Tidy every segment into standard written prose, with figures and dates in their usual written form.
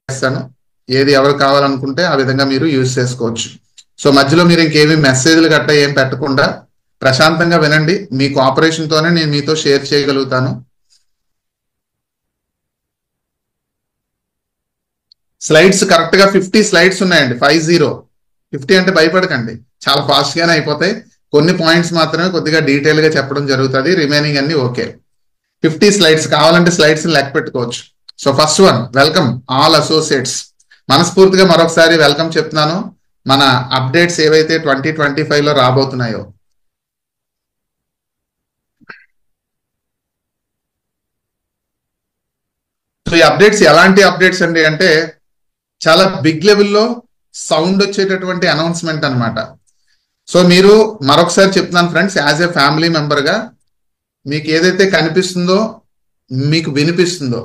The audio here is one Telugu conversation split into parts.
చేస్తాను. ఏది ఎవరు కావాలనుకుంటే ఆ విధంగా మీరు యూజ్ చేసుకోవచ్చు. సో మధ్యలో మీరు ఇంకేమి మెసేజ్లు గట్ట ఏం పెట్టకుండా ప్రశాంతంగా వినండి. మీ కోఆపరేషన్ తోనే నేను మీతో షేర్ చేయగలుగుతాను. స్లైడ్స్ కరెక్ట్ గా 50 స్లైడ్స్ ఉన్నాయండి. 50 అంటే భయపడకండి, చాలా ఫాస్ట్ గానే అయిపోతాయి. కొన్ని పాయింట్స్ మాత్రమే కొద్దిగా డీటెయిల్ గా చెప్పడం జరుగుతుంది. రిమైనింగ్ అన్ని ఓకే. 50 స్లైడ్స్ కావాలంటే స్లైడ్స్ లెక్క పెట్టుకోవచ్చు. So first one, welcome all associates. మనస్ఫూర్తిగా మరొకసారి వెల్కమ్ చెప్తున్నాను. మన అప్డేట్స్ ఏవైతే 2025 లో రాబోతున్నాయో, సో ఈ అప్డేట్స్ ఎలాంటి అప్డేట్స్ అండి అంటే చాలా బిగ్ లెవెల్లో సౌండ్ వచ్చేటటువంటి అనౌన్స్మెంట్ అన్నమాట. సో మీరు మరొకసారి చెప్తున్నాను friends, as a family member గా మీకు ఏదైతే కనిపిస్తుందో, మీకు వినిపిస్తుందో,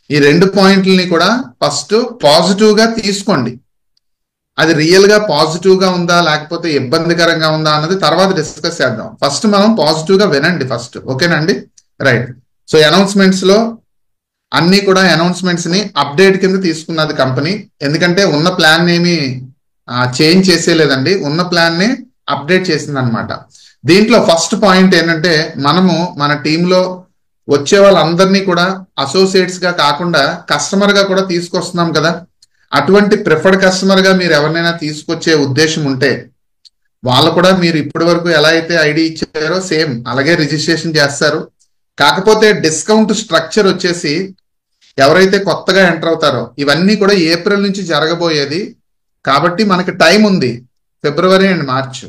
ఈ 2 పాయింట్లని కూడా ఫస్ట్ పాజిటివ్ గా తీసుకోండి. అది రియల్ గా పాజిటివ్ గా ఉందా లేకపోతే ఇబ్బందికరంగా ఉందా అన్నది తర్వాత డిస్కస్ చేద్దాం. ఫస్ట్ మనం పాజిటివ్ గా వినండి ఫస్ట్, ఓకేనండి? రైట్. సో అనౌన్స్మెంట్స్ లో అన్ని కూడా అనౌన్స్మెంట్స్ ని అప్డేట్ కింద తీసుకున్నది కంపెనీ. ఎందుకంటే ఉన్న ప్లాన్ ఏమి చేంజ్ చేసేలేదండి, ఉన్న ప్లాన్ ని అప్డేట్ చేసింది అనమాట. దీంట్లో ఫస్ట్ పాయింట్ ఏంటంటే, మనము మన టీంలో వచ్చే వాళ్ళందరినీ కూడా అసోసియేట్స్ గా కాకుండా కస్టమర్ గా కూడా తీసుకొస్తున్నాం కదా. అటువంటి ప్రిఫర్డ్ కస్టమర్ గా మీరు ఎవరినైనా తీసుకొచ్చే ఉద్దేశం ఉంటే వాళ్ళు కూడా మీరు ఇప్పటి వరకు ఎలా అయితే ఐడి ఇచ్చారో సేమ్ అలాగే రిజిస్ట్రేషన్ చేస్తారు. కాకపోతే డిస్కౌంట్ స్ట్రక్చర్ వచ్చేసి ఎవరైతే కొత్తగా ఎంటర్ అవుతారో ఇవన్నీ కూడా ఏప్రిల్ నుంచి జరగబోయేది కాబట్టి మనకి టైం ఉంది, ఫిబ్రవరి అండ్ మార్చ్.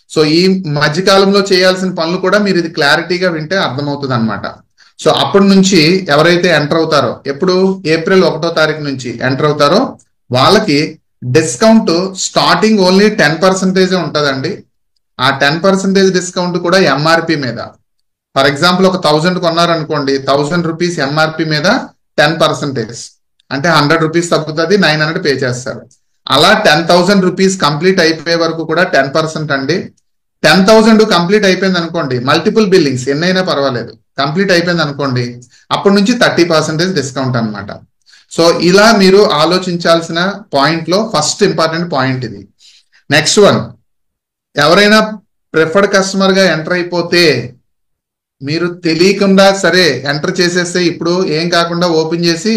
సో ఈ మధ్యకాలంలో చేయాల్సిన పనులు కూడా మీరు ఇది క్లారిటీగా వింటే అర్థమవుతుంది అనమాట. సో అప్పటి నుంచి ఎవరైతే ఎంటర్ అవుతారో, ఎప్పుడు ఏప్రిల్ 1వ తారీఖు నుంచి ఎంటర్ అవుతారో వాళ్ళకి డిస్కౌంట్ స్టార్టింగ్ ఓన్లీ 10% ఉంటుందండి. ఆ 10% డిస్కౌంట్ కూడా ఎంఆర్పి మీద. ఫర్ ఎగ్జాంపుల్ ఒక 1000 కొన్నారనుకోండి, 1000 రూపీస్ ఎంఆర్పి మీద 10% అంటే 100 రూపీస్ తగ్గుతుంది, 900 పే చేస్తారు. అలా 10,000 రూపీస్ కంప్లీట్ అయిపోయే వరకు కూడా 10% అండి. 10,000 కంప్లీట్ అయిపోయింది అనుకోండి, మల్టిపుల్ బిల్లింగ్స్ ఎన్నైనా పర్వాలేదు, కంప్లీట్ అయిపోయింది అనుకోండి, అప్పటి నుంచి 30% డిస్కౌంట్ అనమాట. సో ఇలా మీరు ఆలోచించాల్సిన పాయింట్ లో ఫస్ట్ ఇంపార్టెంట్ పాయింట్ ఇది. నెక్స్ట్ వన్, ఎవరైనా ప్రిఫర్డ్ కస్టమర్ గా ఎంటర్ అయిపోతే మీరు తెలియకుండా సరే ఎంటర్ చేసేస్తే, ఇప్పుడు ఏం కాకుండా ఓపెన్ చేసి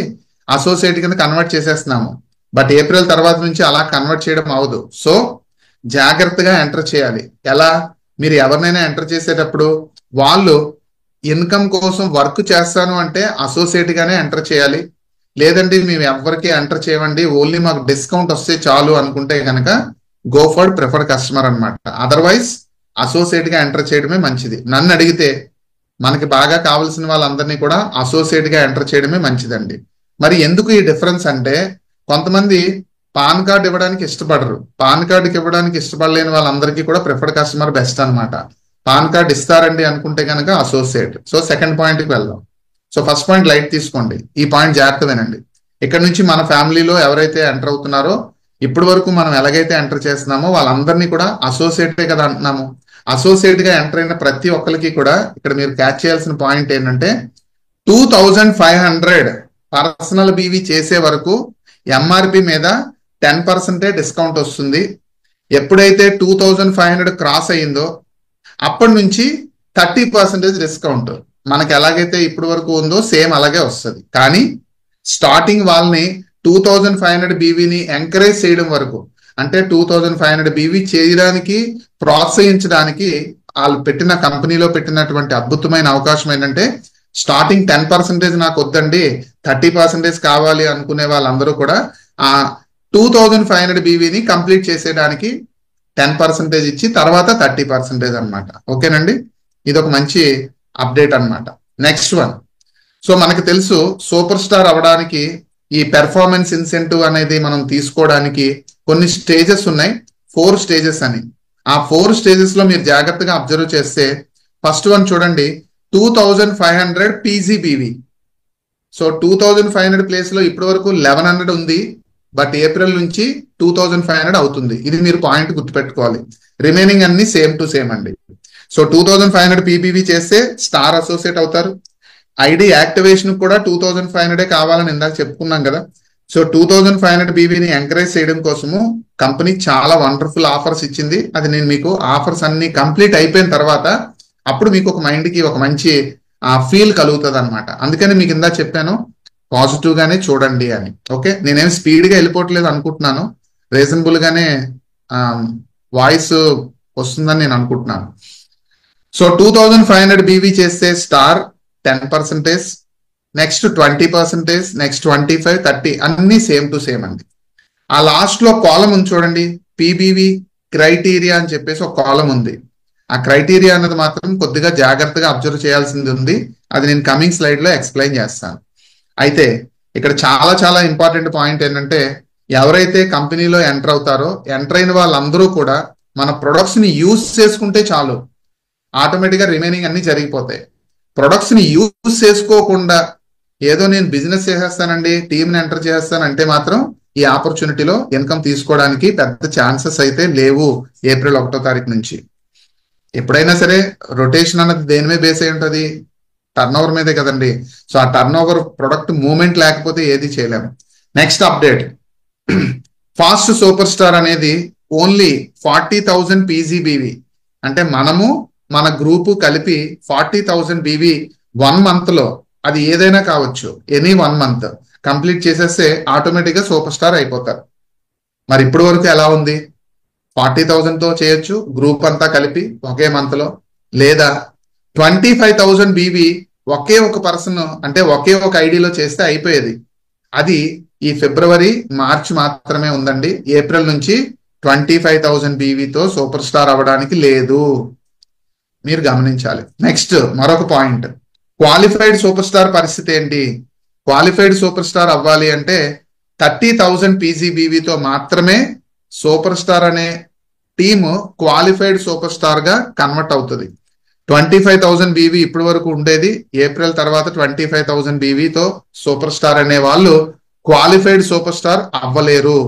అసోసియేట్ కింద కన్వర్ట్ చేసేస్తున్నాము, బట్ ఏప్రిల్ తర్వాత నుంచి అలా కన్వర్ట్ చేయడం అవదు. సో జాగ్రత్తగా ఎంటర్ చేయాలి. ఎలా? మీరు ఎవరినైనా ఎంటర్ చేసేటప్పుడు వాళ్ళు ఇన్కమ్ కోసం వర్క్ చేస్తాను అంటే అసోసియేట్ గానే ఎంటర్ చేయాలి. లేదండి మేము ఎవరికి ఎంటర్ చేయమండి, ఓన్లీ మాకు డిస్కౌంట్ వస్తే చాలు అనుకుంటే కనుక గో ఫర్ ప్రిఫర్డ్ కస్టమర్ అనమాట. అదర్వైజ్ అసోసియేట్ గా ఎంటర్ చేయడమే మంచిది. నన్ను అడిగితే మనకి బాగా కావాల్సిన వాళ్ళందరినీ కూడా అసోసియేట్ గా ఎంటర్ చేయడమే మంచిదండి. మరి ఎందుకు ఈ డిఫరెన్స్ అంటే, కొంతమంది పాన్ కార్డ్ ఇవ్వడానికి ఇష్టపడరు. పాన్ కార్డుకి ఇవ్వడానికి ఇష్టపడలేని వాళ్ళందరికీ కూడా ప్రిఫర్డ్ కస్టమర్ బెస్ట్ అనమాట. పాన్ కార్డ్ ఇస్తారండి అనుకుంటే కనుక అసోసియేట్. సో సెకండ్ పాయింట్కి వెళ్దాం. సో ఫస్ట్ పాయింట్ లైట్ తీసుకోండి, ఈ పాయింట్ జాగ్రత్త వినండి. ఇక్కడ నుంచి మన ఫ్యామిలీలో ఎవరైతే ఎంటర్ అవుతున్నారో, ఇప్పటి వరకు మనం ఎలాగైతే ఎంటర్ చేస్తున్నామో వాళ్ళందరినీ కూడా అసోసియేటే కదా అంటున్నాము. అసోసియేట్ గా ఎంటర్ అయిన ప్రతి ఒక్కరికి కూడా ఇక్కడ మీరు క్యాచ్ చేయాల్సిన పాయింట్ ఏంటంటే, 2500 పర్సనల్ బీవీ చేసే వరకు ఎంఆర్పి మీద 10% డిస్కౌంట్ వస్తుంది. ఎప్పుడైతే 2500 క్రాస్ అయ్యిందో అప్పటి నుంచి 30% డిస్కౌంట్ మనకి ఎలాగైతే ఇప్పటి వరకు ఉందో సేమ్ అలాగే వస్తుంది. కానీ స్టార్టింగ్ వాళ్ళని 2500 బీవీని ఎంకరేజ్ చేయడం వరకు, అంటే 2500 బీవీ చేయడానికి ప్రోత్సహించడానికి వాళ్ళు పెట్టిన కంపెనీలో పెట్టినటువంటి అద్భుతమైన అవకాశం ఏంటంటే, స్టార్టింగ్ 10% నాకు వద్దండి 30% కావాలి అనుకునే వాళ్ళందరూ కూడా ఆ 2500 బీవీని కంప్లీట్ చేసేయడానికి 10% ఇచ్చి తర్వాత 30% అనమాట. ఓకేనండి, ఇది ఒక మంచి అప్డేట్ అనమాట. నెక్స్ట్ వన్, సో మనకి తెలుసు సూపర్ స్టార్ అవ్వడానికి ఈ పెర్ఫార్మెన్స్ ఇన్సెంటివ్ అనేది మనం తీసుకోవడానికి కొన్ని స్టేజెస్ ఉన్నాయి, 4 స్టేజెస్ అని. ఆ 4 స్టేజెస్ లో మీరు జాగ్రత్తగా అబ్జర్వ్ చేస్తే, ఫస్ట్ వన్ చూడండి, 2500 పీజీబీవీ. సో 2500 ప్లేస్ లో ఇప్పటి వరకు 1100 ఉంది, బట్ ఏప్రిల్ నుంచి 2500 అవుతుంది. ఇది మీరు పాయింట్ గుర్తుపెట్టుకోవాలి. రిమైనింగ్ అన్ని సేమ్ టు సేమ్ అండి. సో 2500 పీబీవీ చేస్తే స్టార్ అసోసియేట్ అవుతారు. ఐడి యాక్టివేషన్ కూడా 2500 కావాలని ఇందాక చెప్పుకున్నాం కదా. సో 2500 బీవీని ఎంకరేజ్ చేయడం కోసము కంపెనీ చాలా వండర్ఫుల్ ఆఫర్స్ ఇచ్చింది. అది నేను మీకు ఆఫర్స్ అన్ని కంప్లీట్ అయిపోయిన తర్వాత అప్పుడు మీకు ఒక మైండ్కి ఒక మంచి ఫీల్ కలుగుతుంది అనమాట. అందుకని మీకు ఇందా చెప్పాను పాజిటివ్ గానే చూడండి అని. ఓకే, నేనేం స్పీడ్ గా వెళ్ళిపోవట్లేదు అనుకుంటున్నాను, రీజనబుల్ గానే వాయిస్ వస్తుందని నేను అనుకుంటున్నాను. సో 2500 బీవీ చేస్తే స్టార్ 10%, నెక్స్ట్ 20%, నెక్స్ట్ 25, 30 అన్ని సేమ్ టు సేమ్ అండి. ఆ లాస్ట్ లో కాలం ఉంది చూడండి, పీబీవీ క్రైటీరియా అని చెప్పేసి ఒక కాలం ఉంది. ఆ క్రైటీరియా అన్నది మాత్రం కొద్దిగా జాగ్రత్తగా అబ్జర్వ్ చేయాల్సింది ఉంది. అది నేను కమింగ్ స్లైడ్ లో ఎక్స్ప్లెయిన్ చేస్తాను. అయితే ఇక్కడ చాలా చాలా ఇంపార్టెంట్ పాయింట్ ఏంటంటే, ఎవరైతే కంపెనీలో ఎంటర్ అవుతారో ఎంటర్ అయిన వాళ్ళందరూ కూడా మన ప్రొడక్ట్స్ ని యూజ్ చేసుకుంటే చాలు, ఆటోమేటిక్ గా రిమైనింగ్ అన్ని జరిగిపోతాయి. ప్రొడక్ట్స్ ని యూజ్ చేసుకోకుండా ఏదో నేను బిజినెస్ చేసేస్తానండి, టీంని ఎంటర్ చేస్తానంటే మాత్రం ఈ ఆపర్చునిటీలో ఇన్కమ్ తీసుకోవడానికి పెద్ద ఛాన్సెస్ అయితే లేవు. ఏప్రిల్ 1వ తారీఖు నుంచి ఎప్పుడైనా సరే రొటేషన్ అన్నది దేని మీద బేస్ అయి ఉంటుంది, టర్న్ ఓవర్ మీదే కదండి. సో ఆ టర్న్ ఓవర్ ప్రొడక్ట్ మూవ్మెంట్ లేకపోతే ఏది చేయలేము. Next update, fast super star అనేది ఓన్లీ 40,000 పీజీబీవీ, అంటే మనము మన గ్రూపు కలిపి 40,000 బీవీ 1 month లో, అది ఏదైనా కావచ్చు, ఎనీ 1 month కంప్లీట్ చేసేస్తే ఆటోమేటిక్ గా సూపర్ స్టార్ అయిపోతారు. మరి ఇప్పటి వరకు ఎలా ఉంది, 40,000 తో చేయొచ్చు గ్రూప్ అంతా కలిపి ఒకే మంత్ లో, లేదా 25,000 బీవీ ఒకే ఒక పర్సన్ అంటే ఒకే ఒక ఐడిలో చేస్తే అయిపోయేది. అది ఈ ఫిబ్రవరి మార్చ్ మాత్రమే ఉందండి. ఏప్రిల్ నుంచి 25,000 బీవీతో సూపర్ స్టార్ అవ్వడానికి లేదు, మీరు గమనించాలి. నెక్స్ట్ మరొక పాయింట్, క్వాలిఫైడ్ సూపర్ స్టార్ పరిస్థితి ఏంటి? క్వాలిఫైడ్ సూపర్ స్టార్ అవ్వాలి అంటే 30,000 పీజీబీవీతో మాత్రమే సూపర్ స్టార్ అనే టీమ్ క్వాలిఫైడ్ సూపర్ స్టార్ గా కన్వర్ట్ అవుతుంది. 25,000 బీవీ ఇప్పటి వరకు ఉండేది, ఏప్రిల్ తర్వాత 25,000 బీవీతో సూపర్ స్టార్ అనే వాళ్ళు క్వాలిఫైడ్ సూపర్ స్టార్ అవ్వలేరు.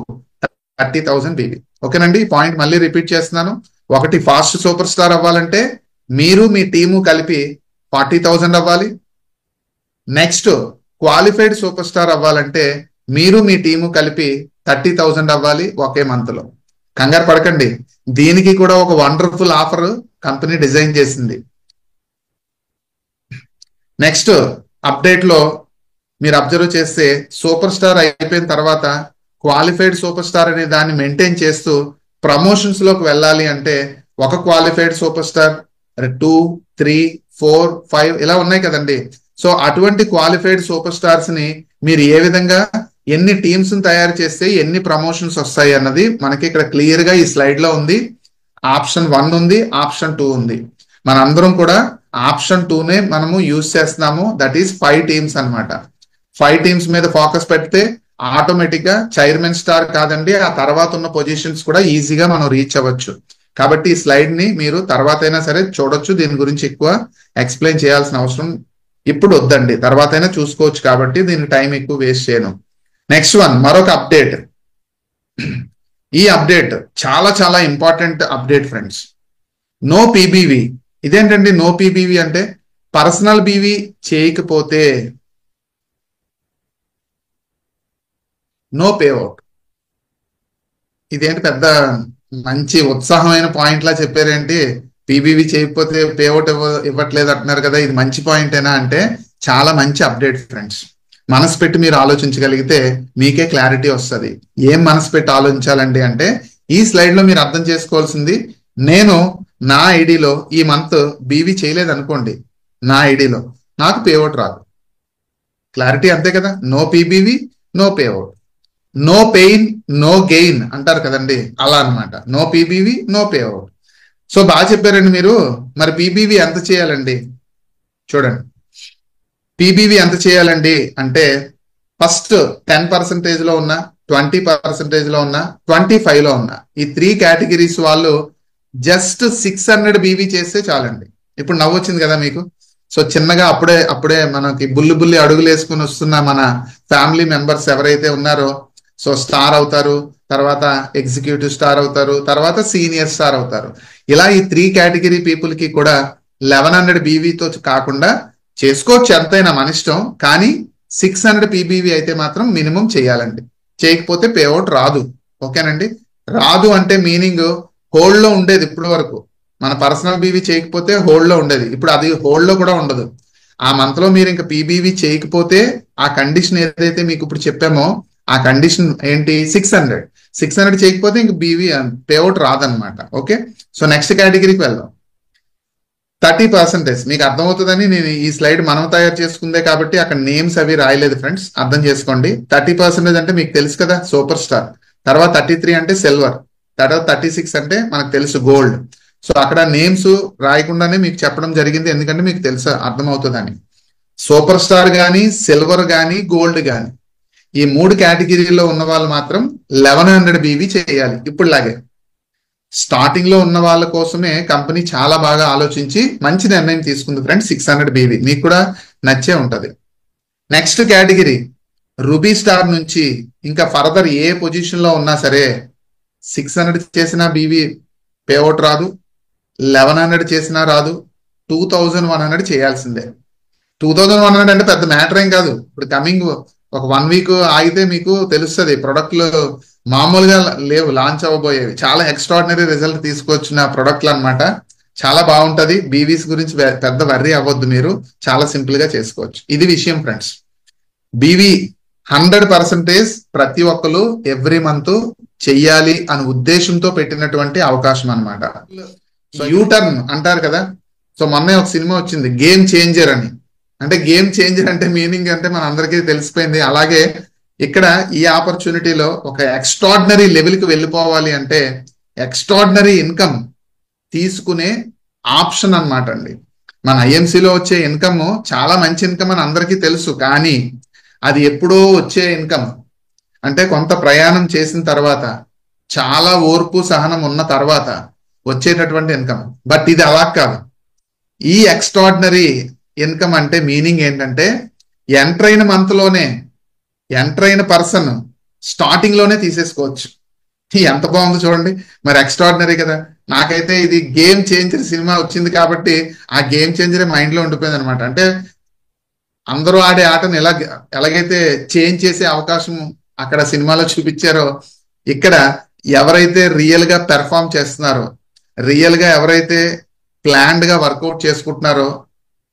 30,000 బీవీ. ఓకేనండి, ఈ పాయింట్ మళ్ళీ రిపీట్ చేస్తున్నాను. ఒకటి, ఫాస్ట్ సూపర్ స్టార్ అవ్వాలంటే మీరు మీ టీము కలిపి 40,000 అవ్వాలి. నెక్స్ట్ క్వాలిఫైడ్ సూపర్ స్టార్ అవ్వాలంటే మీరు మీ టీము కలిపి 30,000 అవ్వాలి ఒకే మంత్ లో. కంగారు పడకండి, దీనికి కూడా ఒక వండర్ఫుల్ ఆఫర్ కంపెనీ డిజైన్ చేసింది. నెక్స్ట్ అప్డేట్ లో మీరు అబ్జర్వ్ చేస్తే సూపర్ స్టార్ అయిపోయిన తర్వాత క్వాలిఫైడ్ సూపర్ స్టార్ అనే దాన్ని మెయింటైన్ చేస్తూ ప్రమోషన్స్ లోకి వెళ్ళాలి అంటే ఒక క్వాలిఫైడ్ సూపర్ స్టార్ 2, 3, 4, 5 ఇలా ఉన్నాయి కదండి. సో అటువంటి క్వాలిఫైడ్ సూపర్ స్టార్స్ ని మీరు ఏ విధంగా ఎన్ని టీమ్స్ తయారు చేస్తే ఎన్ని ప్రమోషన్స్ వస్తాయి అన్నది మనకి ఇక్కడ క్లియర్ గా ఈ స్లైడ్ లో ఉంది. ఆప్షన్ 1 ఉంది, ఆప్షన్ 2 ఉంది. మనందరం కూడా ఆప్షన్ 2నే మనము యూజ్ చేస్తున్నాము. దట్ ఈస్ 5 టీమ్స్ అనమాట. 5 టీమ్స్ మీద ఫోకస్ పెడితే ఆటోమేటిక్ గా చైర్మన్ స్టార్ కాదండి, ఆ తర్వాత ఉన్న పొజిషన్స్ కూడా ఈజీగా మనం రీచ్ అవ్వచ్చు. కాబట్టి ఈ స్లైడ్ ని మీరు తర్వాత అయినా సరే చూడొచ్చు, దీని గురించి ఎక్కువ ఎక్స్ప్లెయిన్ చేయాల్సిన అవసరం ఇప్పుడు వద్దండి, తర్వాత అయినా చూసుకోవచ్చు. కాబట్టి దీనికి టైం ఎక్కువ వేస్ట్ చేయను. నెక్స్ట్ వన్, మరొక అప్డేట్. ఈ అప్డేట్ చాలా చాలా ఇంపార్టెంట్ అప్డేట్ ఫ్రెండ్స్. నో పీబీవీ. ఇదేంటండి నో పీబీవీ అంటే? పర్సనల్ బీవీ చేయకపోతే నో పేఅవుట్. ఇదేంటి పెద్ద మంచి ఉత్సాహమైన పాయింట్ లా చెప్పారేంటి? పీబీవీ చేయకపోతే పేఅవుట్ ఇవ్వట్లేదు అంటున్నారు కదా, ఇది మంచి పాయింటేనా అంటే చాలా మంచి అప్డేట్ ఫ్రెండ్స్. మనసు పెట్టి మీరు ఆలోచించగలిగితే మీకే క్లారిటీ వస్తుంది. ఏం మనసు పెట్టి ఆలోచించాలండి అంటే, ఈ స్లైడ్ లో మీరు అర్థం చేసుకోవాల్సింది, నేను నా ఐడిలో ఈ మంత్ బీవీ చేయలేదు అనుకోండి, నా ఐడిలో నాకు పేఅవుట్ రాదు. క్లారిటీ అంతే కదా, no PBV no payout, no pain no gain అంటారు కదండి, అలా అనమాట. No PBV no payout. So బాగా చెప్పారండి మీరు. మరి పీబీవీ ఎంత చేయాలండి? చూడండి, పీబీవీ ఎంత చేయాలండి అంటే ఫస్ట్ 10% లో ఉన్న, 20% లో ఉన్న, 25 లో ఉన్న, ఈ 3 కేటగిరీస్ వాళ్ళు జస్ట్ 600 బీవీ చేస్తే చాలండి. ఇప్పుడు నవ్వు వచ్చింది కదా మీకు. సో చిన్నగా అప్పుడే మనకి బుల్లి అడుగులు వేసుకుని వస్తున్న మన ఫ్యామిలీ మెంబర్స్ ఎవరైతే ఉన్నారో, సో స్టార్ అవుతారు, తర్వాత ఎగ్జిక్యూటివ్ స్టార్ అవుతారు, తర్వాత సీనియర్ స్టార్ అవుతారు. ఇలా ఈ 3 కేటగిరీ పీపుల్ కి కూడా 1100 బీవీతో కాకుండా చేసుకోవచ్చు, ఎంతైనా మన ఇష్టం. కానీ 600 పీబీవీ అయితే మాత్రం మినిమం చేయాలండి. చేయకపోతే పేఅవుట్ రాదు. ఓకేనండి. రాదు అంటే మీనింగ్ హోల్డ్ లో ఉండేది ఇప్పటి వరకు. మన పర్సనల్ బీవీ చేయకపోతే హోల్డ్ లో ఉండేది, ఇప్పుడు అది హోల్డ్ లో కూడా ఉండదు. ఆ మంత్ లో మీరు ఇంకా పీబీవీ చేయకపోతే ఆ కండిషన్ ఏదైతే మీకు ఇప్పుడు చెప్పామో ఆ కండిషన్ ఏంటి, 600 చేయకపోతే ఇంక బీవీ పేఅవుట్ రాదనమాట. ఓకే. సో నెక్స్ట్ కేటగిరీకి వెళ్దాం. 30%. మీకు అర్థమవుతుందని నేను ఈ స్లైడ్ మనం తయారు చేసుకుందే కాబట్టి అక్కడ నేమ్స్ అవి రాయలేదు ఫ్రెండ్స్, అర్థం చేసుకోండి. 30% అంటే మీకు తెలుసు కదా సూపర్ స్టార్, తర్వాత 33 అంటే సిల్వర్, తర్వాత 36 అంటే మనకు తెలుసు గోల్డ్. సో అక్కడ నేమ్స్ రాయకుండానే మీకు చెప్పడం జరిగింది, ఎందుకంటే మీకు తెలుసు అర్థమవుతుందని. సూపర్ స్టార్ కానీ సిల్వర్ కానీ గోల్డ్ కానీ ఈ 3 కేటగిరీలో ఉన్న వాళ్ళు మాత్రం 1100 బీవీ చేయాలి. ఇప్పుడులాగే స్టార్టింగ్ లో ఉన్న వాళ్ళ కోసమే కంపెనీ చాలా బాగా ఆలోచించి మంచి నిర్ణయం తీసుకుంది ఫ్రెండ్స్. 600 బీవీ మీకు కూడా నచ్చే ఉంటది. నెక్స్ట్ కేటగిరీ రూబీ స్టార్ నుంచి ఇంకా ఫర్దర్ ఏ పొజిషన్ లో ఉన్నా సరే 600 చేసినా బీవీ పేఅవుట్ రాదు, 1100 చేసినా రాదు, 2100 చేయాల్సిందే. 2100 అంటే పెద్ద మ్యాటర్ ఏం కాదు. ఇప్పుడు కమింగ్ ఒక 1 వీక్ ఆగితే మీకు తెలుస్తుంది ప్రొడక్ట్లు మామూలుగా లేవు, లాంచ్ అవ్వబోయేవి. చాలా ఎక్స్ట్రాడినరీ రిజల్ట్ తీసుకొచ్చిన ప్రొడక్ట్లు అనమాట. చాలా బాగుంటది. బీవీస్ గురించి పెద్ద వర్రీ అవ్వద్దు, మీరు చాలా సింపుల్ గా చేసుకోవచ్చు. ఇది విషయం ఫ్రెండ్స్. బీవీ 100% ప్రతి ఒక్కరు ఎవ్రీ మంత్ చెయ్యాలి అనే ఉద్దేశంతో పెట్టినటువంటి అవకాశం అనమాట. సో యూటర్న్ అంటారు కదా. సో మొన్నే ఒక సినిమా వచ్చింది గేమ్ చేంజర్ అని. అంటే గేమ్ చేంజర్ అంటే మీనింగ్ అంటే మన అందరికీ తెలిసిపోయింది. అలాగే ఇక్కడ ఈ ఆపర్చునిటీలో ఒక ఎక్స్ట్రాడినరీ లెవెల్కి వెళ్ళిపోవాలి అంటే ఎక్స్ట్రాడినరీ ఇన్కమ్ తీసుకునే ఆప్షన్ అనమాట అండి. మన ఐఎంసీలో వచ్చే ఇన్కమ్ చాలా మంచి ఇన్కమ్ అని అందరికీ తెలుసు, కానీ అది ఎప్పుడో వచ్చే ఇన్కమ్. అంటే కొంత ప్రయాణం చేసిన తర్వాత, చాలా ఓర్పు సహనం ఉన్న తర్వాత వచ్చేటటువంటి ఇన్కమ్. బట్ ఇది అలా కాదు. ఈ ఎక్స్ట్రాడినరీ ఇన్కమ్ అంటే మీనింగ్ ఏంటంటే ఎంటర్ అయిన మంత్ లోనే ఎంటర్ అయిన పర్సన్ స్టార్టింగ్ లోనే తీసేసుకోవచ్చు. ఎంత బాగుంది చూడండి. మరి ఎక్స్ట్రాడినరీ కదా. నాకైతే ఇది గేమ్ చేంజర్ సినిమా వచ్చింది కాబట్టి ఆ గేమ్ చేంజరే మైండ్ లో ఉండిపోయింది అనమాట. అంటే అందరూ ఆడే ఆటను ఎలాగైతే చేంజ్ చేసే అవకాశం అక్కడ సినిమాలో చూపించారో, ఇక్కడ ఎవరైతే రియల్ గా పెర్ఫామ్ చేస్తున్నారో, రియల్ గా ఎవరైతే ప్లాన్డ్ గా వర్కౌట్ చేసుకుంటున్నారో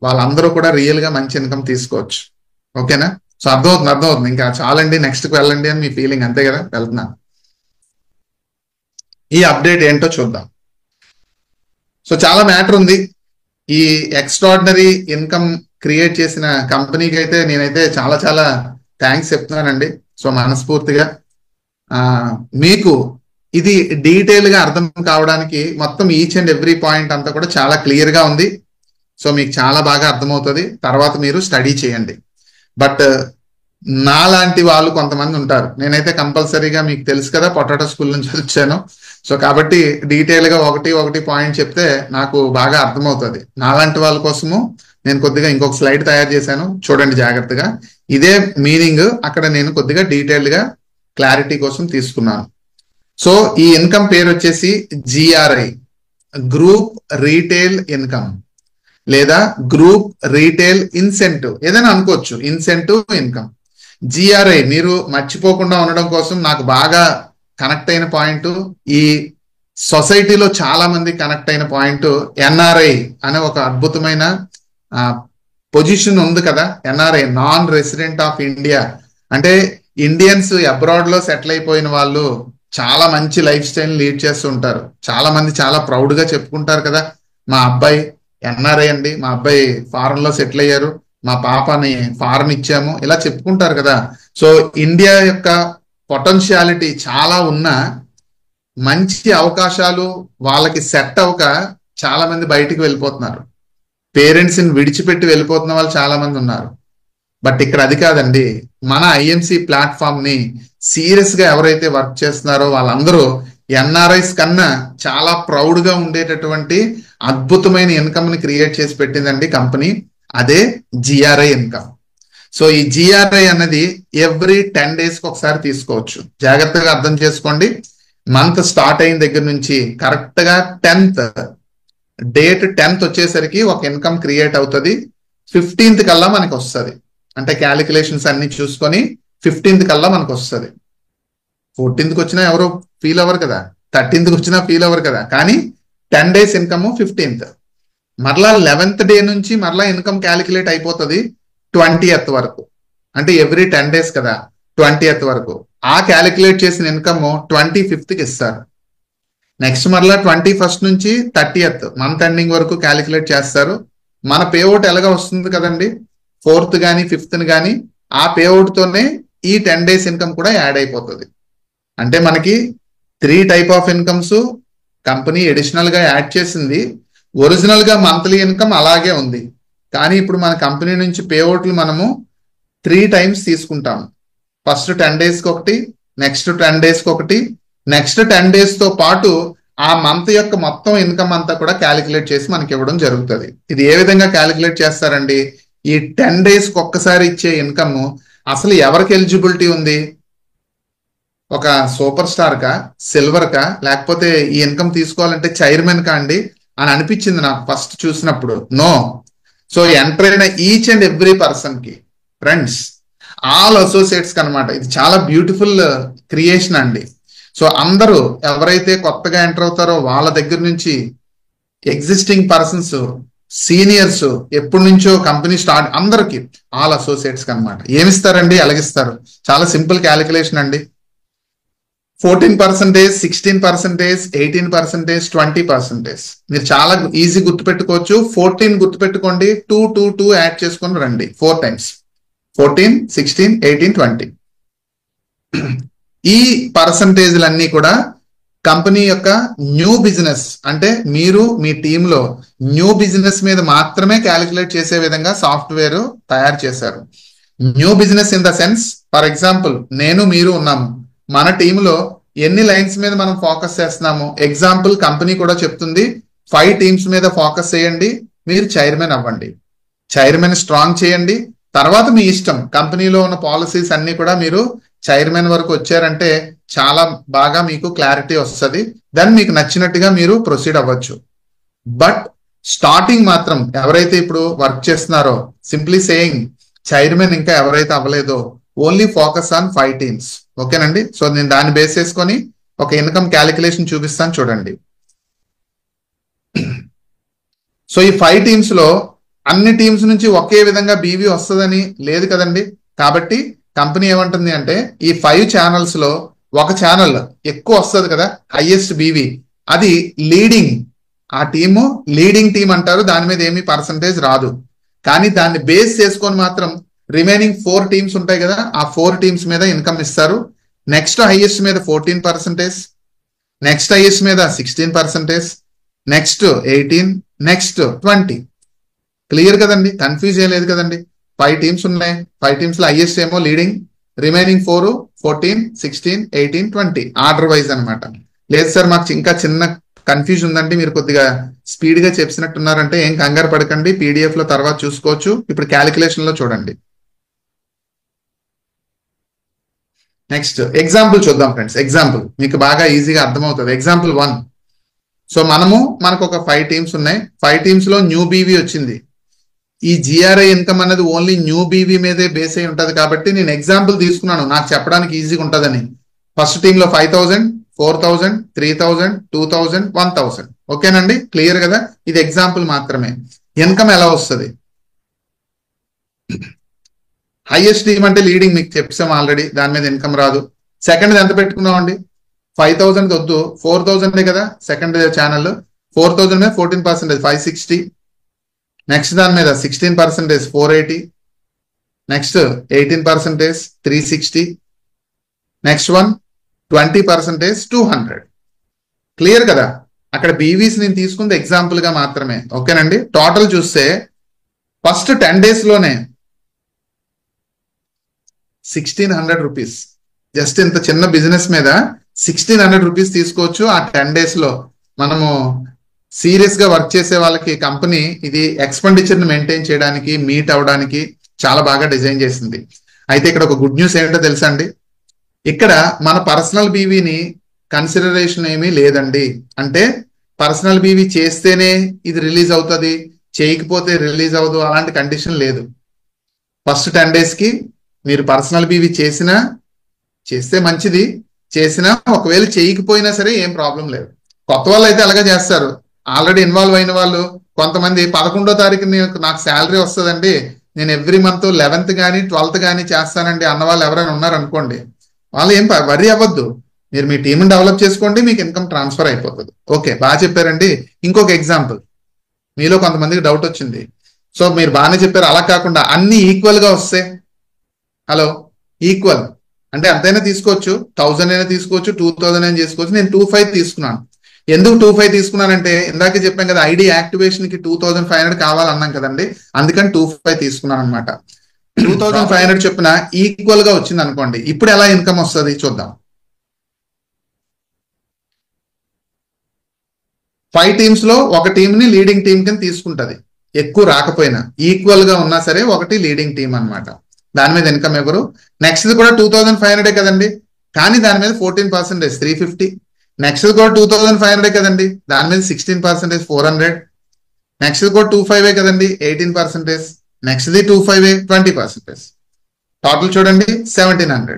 వాళ్ళందరూ కూడా రియల్ గా మంచి ఇన్కమ్ తీసుకోవచ్చు. ఓకేనా. సో అర్థమవుతుంది. ఇంకా చాలండి, నెక్స్ట్ కి వెళ్ళండి అని మీ ఫీలింగ్, అంతే కదా. వెళ్తున్నా. ఈ అప్డేట్ ఏంటో చూద్దాం. సో చాలా మ్యాటర్ ఉంది. ఈ ఎక్స్ట్రాడినరీ ఇన్కమ్ క్రియేట్ చేసిన కంపెనీకి అయితే నేనైతే చాలా చాలా థ్యాంక్స్ చెప్తున్నానండి. సో మనస్ఫూర్తిగా మీకు ఇది డీటెయిల్ గా అర్థం కావడానికి మొత్తం ఈచ్ అండ్ ఎవ్రీ పాయింట్ అంతా కూడా చాలా క్లియర్ గా ఉంది. సో మీకు చాలా బాగా అర్థమవుతుంది. తర్వాత మీరు స్టడీ చేయండి. బట్ నాలాంటి వాళ్ళు కొంతమంది ఉంటారు. నేనైతే కంపల్సరీగా మీకు తెలుసు కదా పొటాటో స్కూల్ నుంచి వచ్చాను. సో కాబట్టి డీటెయిల్ గా ఒకటి పాయింట్ చెప్తే నాకు బాగా అర్థమవుతుంది. నాలాంటి వాళ్ళ కోసము నేను కొద్దిగా ఇంకొక స్లైడ్ తయారు చేశాను, చూడండి జాగ్రత్తగా. ఇదే మీనింగ్ అక్కడ నేను కొద్దిగా డీటెయిల్డ్ గా క్లారిటీ కోసం తీసుకున్నాను. సో ఈ ఇన్కమ్ పేరు వచ్చేసి జిఆర్ఐ, గ్రూప్ రీటైల్ ఇన్కమ్ లేదా గ్రూప్ రీటైల్ ఇన్సెంటివ్, ఏదైనా అనుకోవచ్చు. ఇన్సెంటివ్ ఇన్కమ్ జిఆర్ఐ మీరు మర్చిపోకుండా ఉండడం కోసం నాకు బాగా కనెక్ట్ అయిన పాయింట్, ఈ సొసైటీలో చాలా మంది కనెక్ట్ అయిన పాయింట్ ఎన్ఆర్ఐ అనే ఒక అద్భుతమైన పొజిషన్ ఉంది కదా. NRI, non resident of India. అంటే ఇండియన్స్ అబ్రాడ్ లో సెటిల్ అయిపోయిన వాళ్ళు చాలా మంచి లైఫ్ స్టైల్ లీడ్ చేస్తూ ఉంటారు. చాలా మంది చాలా ప్రౌడ్ గా చెప్పుకుంటారు కదా, మా అబ్బాయి ఎన్ఆర్ఐ అండి, మా అబ్బాయి ఫారెన్ లో సెటిల్ అయ్యారు, మా పాపని ఫారెన్ ఇచ్చాము, ఇలా చెప్పుకుంటారు కదా. సో ఇండియా యొక్క పొటెన్షియాలిటీ చాలా ఉన్నా మంచి అవకాశాలు వాళ్ళకి సెట్ అవ్వక చాలా మంది బయటికి వెళ్ళిపోతున్నారు. పేరెంట్స్ ని విడిచిపెట్టి వెళ్ళిపోతున్న వాళ్ళు చాలా మంది ఉన్నారు. బట్ ఇక్కడ అది కాదండి. మన ఐఎంసి ప్లాట్ఫామ్ ని సీరియస్ గా ఎవరైతే వర్క్ చేస్తున్నారో వాళ్ళందరూ ఎన్ఆర్ఐస్ కన్నా చాలా ప్రౌడ్ గా ఉండేటటువంటి అద్భుతమైన ఇన్కమ్ ని క్రియేట్ చేసి పెట్టిందండి కంపెనీ. అదే జిఆర్ఐ ఇన్కమ్. సో ఈ జిఆర్ఐ అన్నది ఎవ్రీ 10 days కి ఒకసారి తీసుకోవచ్చు. జాగ్రత్తగా అర్థం చేసుకోండి. మంత్ స్టార్ట్ అయిన దగ్గర నుంచి కరెక్ట్ గా 10th డేట్ 10th వచ్చేసరికి ఒక ఇన్కమ్ క్రియేట్ అవుతుంది. 15th కల్లా మనకు వస్తుంది. అంటే క్యాలిక్యులేషన్స్ అన్ని చూసుకొని 15th కల్లా మనకు వస్తుంది. 14th వచ్చినా ఎవరు ఫీల్ అవ్వరు కదా, 13th వచ్చినా ఫీల్ అవ్వరు కదా. కానీ 10 days ఇన్కమ్ 15th, మరలా 11th డే నుంచి మరలా ఇన్కమ్ క్యాలిక్యులేట్ అయిపోతుంది 20th వరకు. అంటే ఎవ్రీ 10 days కదా, 20th వరకు. ఆ క్యాలిక్యులేట్ చేసిన ఇన్కమ్ 25th ఇస్తారు. నెక్స్ట్ మరలా 21st నుంచి 30th మంత్ ఎండింగ్ వరకు క్యాలిక్యులేట్ చేస్తారు. మన పేఅవుట్ ఎలాగా వస్తుంది కదండి, 4th కానీ 5th కానీ, ఆ పేఅవుట్ తోనే ఈ 10 days ఇన్కమ్ కూడా యాడ్ అయిపోతుంది. అంటే మనకి 3 type of incomes company additional గా యాడ్ చేసింది. ఒరిజినల్ గా మంత్లీ ఇన్కమ్ అలాగే ఉంది, కానీ ఇప్పుడు మన కంపెనీ నుంచి పేఅవుట్లు మనము 3 times తీసుకుంటాము. ఫస్ట్ 10 days కి ఒకటి, నెక్స్ట్ 10 days కి ఒకటి, నెక్స్ట్ 10 days తో పాటు ఆ మంత్ యొక్క మొత్తం ఇన్కమ్ అంతా కూడా క్యాలిక్యులేట్ చేసి మనకి ఇవ్వడం జరుగుతుంది. ఇది ఏ విధంగా క్యాలిక్యులేట్ చేస్తారండి, ఈ 10 days కి ఒక్కసారి ఇచ్చే ఇన్కమ్ అసలు ఎవరికి ఎలిజిబిలిటీ ఉంది, ఒక సూపర్ స్టార్ కా, సిల్వర్ కా, లేకపోతే ఈ ఇన్కమ్ తీసుకోవాలంటే చైర్మన్ కా అండి అని అనిపించింది నాకు ఫస్ట్ చూసినప్పుడు. నో. సో ఎంటర్ అయిన ఈచ్ అండ్ ఎవ్రీ పర్సన్ కి, ఫ్రెండ్స్, ఆల్ అసోసియేట్స్ కి అనమాట. ఇది చాలా బ్యూటిఫుల్ క్రియేషన్ అండి. సో అందరూ ఎవరైతే కొత్తగా ఎంటర్ అవుతారో వాళ్ళ దగ్గర నుంచి ఎగ్జిస్టింగ్ పర్సన్స్, సీనియర్స్, ఎప్పటి నుంచో కంపెనీ స్టార్ట్, అందరికి ఆల్ అసోసియేట్స్ కి అనమాట. ఏమిస్తారండి, ఎలాగిస్తారు, చాలా సింపుల్ క్యాలిక్యులేషన్ అండి. 14%, 16%, 18%, 20%. మీరు చాలా ఈజీ గుర్తుపెట్టుకోవచ్చు. 14 గుర్తుపెట్టుకోండి, 2, 2, 2 యాడ్ చేసుకొని రండి 4 times. 14, 16, 18, 20. ఈ పర్సంటేజ్లన్నీ కూడా కంపెనీ యొక్క న్యూ బిజినెస్, అంటే మీరు మీ టీంలో న్యూ బిజినెస్ మీద మాత్రమే క్యాలిక్యులేట్ చేసే విధంగా సాఫ్ట్వేర్ తయారు చేశారు. New business in the sense, for example నేను మీరు ఉన్నాము, మన టీంలో ఎన్ని లైన్స్ మీద మనం ఫోకస్ చేస్తున్నాము. ఎగ్జాంపుల్ కంపెనీ కూడా చెప్తుంది 5 teams మీద ఫోకస్ చేయండి, మీరు చైర్మన్ అవ్వండి, చైర్మన్ స్ట్రాంగ్ చేయండి, తర్వాత మీ ఇష్టం. కంపెనీలో ఉన్న పాలసీస్ అన్ని కూడా మీరు చైర్మన్ వరకు వచ్చారంటే చాలా బాగా మీకు క్లారిటీ వస్తుంది. దెన్ మీకు నచ్చినట్టుగా మీరు ప్రొసీడ్ అవ్వచ్చు. బట్ స్టార్టింగ్ మాత్రం ఎవరైతే ఇప్పుడు వర్క్ చేస్తున్నారో, సింప్లీ సేయింగ్ చైర్మన్ ఇంకా ఎవరైతే అవ్వలేదో, ఓన్లీ ఫోకస్ ఆన్ 5 teams. ఓకేనండి. సో నేను దాన్ని బేస్ చేసుకొని ఒక ఇన్కమ్ క్యాలిక్యులేషన్ చూపిస్తాను చూడండి. సో ఈ 5 teams లో అన్ని టీమ్స్ నుంచి ఒకే విధంగా బీవీ వస్తుందని లేదు కదండి. కాబట్టి కంపెనీ ఏమంటుంది అంటే ఈ 5 channels లో ఒక ఛానల్ ఎక్కువ వస్తుంది కదా, హైయెస్ట్ బీవీ, అది లీడింగ్, ఆ టీము లీడింగ్ టీం అంటారు. దాని మీద ఏమీ పర్సంటేజ్ రాదు. కానీ దాన్ని బేస్ చేసుకొని మాత్రం రిమైనింగ్ 4 teams ఉంటాయి కదా, ఆ 4 teams మీద ఇన్కమ్ ఇస్తారు. నెక్స్ట్ హైయెస్ట్ మీద 14%, నెక్స్ట్ హైయెస్ట్ మీద 16%, నెక్స్ట్ 18, నెక్స్ట్ 20. క్లియర్ కదండి, కన్ఫ్యూజ్ ఏం లేదు కదండి. 5 teams ఉన్నాయి, 5 teams లో హైయెస్ట్ ఏమో లీడింగ్, రిమైనింగ్ 4, 14, 16, 18, 20 ఆర్డర్ వైజ్ అనమాట. లేదు సార్ మాకు ఇంకా చిన్న కన్ఫ్యూజన్ ఉందండి, మీరు కొద్దిగా స్పీడ్ గా చెప్పినట్టున్నారంటే ఏం కంగారు పడకండి, పీడిఎఫ్ లో తర్వాత చూసుకోవచ్చు. ఇప్పుడు క్యాలిక్యులేషన్ లో చూడండి. నెక్స్ట్ ఎగ్జాంపుల్ చూద్దాం ఫ్రెండ్స్. ఎగ్జాంపుల్ మీకు బాగా ఈజీగా అర్థమవుతుంది. ఎగ్జాంపుల్ 1. సో మనకు ఒక 5 teams ఉన్నాయి. 5 teams లో న్యూ బీవీ వచ్చింది. ఈ జిఆర్ఐ ఇన్కమ్ అనేది ఓన్లీ న్యూ బీవీ మీదే బేస్ అయి ఉంటది కాబట్టి నేను ఎగ్జాంపుల్ తీసుకున్నాను, నాకు చెప్పడానికి ఈజీగా ఉంటుందని. ఫస్ట్ టీమ్ లో 5,000, 4,000, 3,000, 2,000, 1,000. ఓకేనండి, క్లియర్ కదా. ఇది ఎగ్జాంపుల్ మాత్రమే. ఇన్కమ్ ఎలా వస్తుంది, హైయెస్ట్ టీమ్ అంటే లీడింగ్ మీకు చెప్పాం ఆల్రెడీ, దాని మీద ఇన్కమ్ రాదు. సెకండ్ ఎంత పెట్టుకున్నాం అండి, 5,000 వద్దు, 4,000 కదా సెకండ్ ఛానల్. 4,000 మీద 14%, 560. నెక్స్ట్ దాని మీద 16%, 480. నెక్స్ట్ 18%, 360. Next one 20%, 200. క్లియర్ కదా. అక్కడ బీవీస్ నేను తీసుకుంది ఎగ్జాంపుల్ గా మాత్రమే. ఓకేనండి. టోటల్ చూస్తే ఫస్ట్ 10 days లోనే 1,600 రూపీస్, జస్ట్ ఇంత చిన్న బిజినెస్ మీద 1,600 రూపీస్ తీసుకోవచ్చు. ఆ 10 days లో మనము సీరియస్ గా వర్క్ చేసే వాళ్ళకి కంపెనీ ఇది ఎక్స్పెండిచర్ ని మెయింటైన్ చేయడానికి, మీట్ అవడానికి చాలా బాగా డిజైన్ చేసింది. అయితే ఇక్కడ ఒక గుడ్ న్యూస్ ఏంటో తెలుసా అండి, ఇక్కడ మన పర్సనల్ బీవీని కన్సిడరేషన్ ఏమీ లేదండి. అంటే పర్సనల్ బీవీ చేస్తేనే ఇది రిలీజ్ అవుతుంది, చేయకపోతే రిలీజ్ అవ్వదు, అలాంటి కండిషన్ లేదు. ఫస్ట్ 10 days కి మీరు పర్సనల్ బీవీ చేస్తే మంచిది, చేసినా ఒకవేళ చేయకపోయినా సరే ఏం ప్రాబ్లం లేదు. కొత్త వాళ్ళు అయితే అలాగే చేస్తారు. ఆల్రెడీ ఇన్వాల్వ్ అయిన వాళ్ళు కొంతమంది 11వ తారీఖు నాకు శాలరీ వస్తుందండి, నేను ఎవ్రీ మంత్ 11th కానీ 12th కానీ చేస్తానండి అన్న వాళ్ళు ఎవరైనా ఉన్నారనుకోండి, వాళ్ళు ఏం వరీ అవ్వద్దు. మీరు మీ టీంని డెవలప్ చేసుకోండి, మీకు ఇన్కమ్ ట్రాన్స్ఫర్ అయిపోతుంది. ఓకే, బాగా చెప్పారండి. ఇంకొక ఎగ్జాంపుల్, మీలో కొంతమందికి డౌట్ వచ్చింది. సో మీరు బాగానే చెప్పారు. అలా కాకుండా అన్ని ఈక్వల్ గా వస్తే, హలో, ఈక్వల్ అంటే ఎంతైనా తీసుకోవచ్చు, 1000 అయినా తీసుకోవచ్చు, 2000 అయినా చేసుకోవచ్చు. నేను 25 తీసుకున్నాను. ఎందుకు 25 తీసుకున్నానంటే ఇందాకే చెప్పాం కదా, ఐడి యాక్టివేషన్ కి 2500 కావాలన్నాం కదండి, అందుకని 25 తీసుకున్నాను అనమాట. 2500 చొప్పున ఈక్వల్ గా వచ్చింది అనుకోండి, ఇప్పుడు ఎలా ఇన్కమ్ వస్తుంది చూద్దాం. 5 టీమ్స్ లో ఒక టీమ్ ని లీడింగ్ టీమ్ కింద తీసుకుంటది, ఎక్కువ రాకపోయినా ఈక్వల్ గా ఉన్నా సరే ఒకటి లీడింగ్ టీమ్ అనమాట. దాని మీద ఇన్కమ్ ఎవరు? నెక్స్ట్ కూడా 2500 కదండి, కానీ దాని మీద 14% 350. నెక్స్ట్ కూడా 2500 కదండి, దాని మీద 16% 400. నెక్స్ట్ కూడా 25 కదండి, 18%. నెక్స్ట్ 25 20%. టోటల్ చూడండి 1700.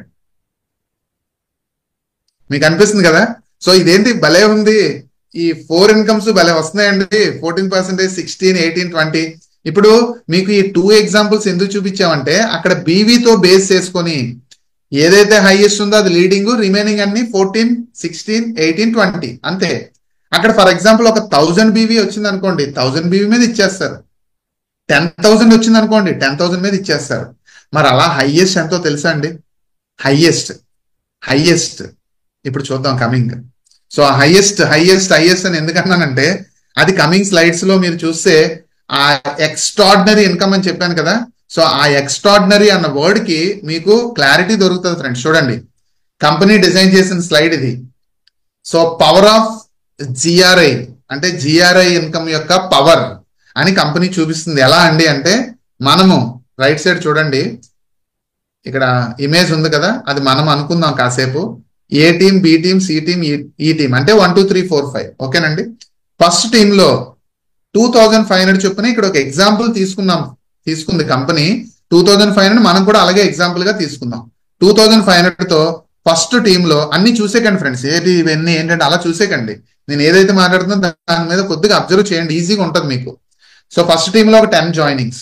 మీకు అనిపిస్తుంది కదా? సో ఇదేంటి భలే ఉంది, ఈ 4 ఇన్కమ్స్ భలే వస్తున్నాయండి. 14%, 16, 18, 20. ఇప్పుడు మీకు ఈ 2 ఎగ్జాంపుల్స్ ఎందుకు చూపించామంటే, అక్కడ బీవీతో బేస్ చేసుకొని ఏదైతే హైయెస్ట్ ఉందో అది లీడింగ్, రిమైనింగ్ అన్ని 14, 16, 18, 20 అంతే. అక్కడ ఫర్ ఎగ్జాంపుల్ ఒక 1000 బీవీ వచ్చింది అనుకోండి, 1000 బీవీ మీద ఇచ్చేస్తారు. 10,000 వచ్చింది అనుకోండి, 10,000 మీద ఇచ్చేస్తారు. మరి అలా హైయెస్ట్ ఎంతో తెలుసా అండి? హైయెస్ట్ ఇప్పుడు చూద్దాం కమింగ్. సో హైయెస్ట్ అని ఎందుకన్నానంటే, అది కమింగ్ స్లైడ్స్ లో మీరు చూస్తే ఆ ఎక్స్ట్రాడినరీ ఇన్కమ్ అని చెప్పాను కదా. సో ఆ ఎక్స్ట్రాడినరీ అన్న వర్డ్ కి మీకు క్లారిటీ దొరుకుతుంది ఫ్రెండ్స్. చూడండి, కంపెనీ డిజైన్ చేసిన స్లైడ్ ఇది. సో పవర్ ఆఫ్ జిఆర్ఐ అంటే జిఆర్ఐ ఇన్కమ్ యొక్క పవర్ అని కంపెనీ చూపిస్తుంది. ఎలా అండి అంటే, మనము రైట్ సైడ్ చూడండి, ఇక్కడ ఇమేజ్ ఉంది కదా, అది మనం అనుకుందాం కాసేపు. A team, B team, C team, ఈ టీమ్ అంటే 1, 2, 3, 4, 5. ఓకేనండి. ఫస్ట్ టీమ్ లో 2500 చొప్పున ఇక్కడ ఒక ఎగ్జాంపుల్ తీసుకుంది కంపెనీ. 2500 మనం కూడా అలాగే ఎగ్జాంపుల్ గా తీసుకుందాం. 2500 తో ఫస్ట్ టీమ్ లో అన్ని చూసేకండి ఫ్రెండ్స్, ఇవన్నీ ఏంటంటే అలా చూసేకండి. నేను ఏదైతే మాట్లాడుతున్నా దాని మీద కొద్దిగా అబ్జర్వ్ చేయండి, ఈజీగా ఉంటుంది మీకు. సో ఫస్ట్ టీమ్ లో ఒక 10 జాయినింగ్స్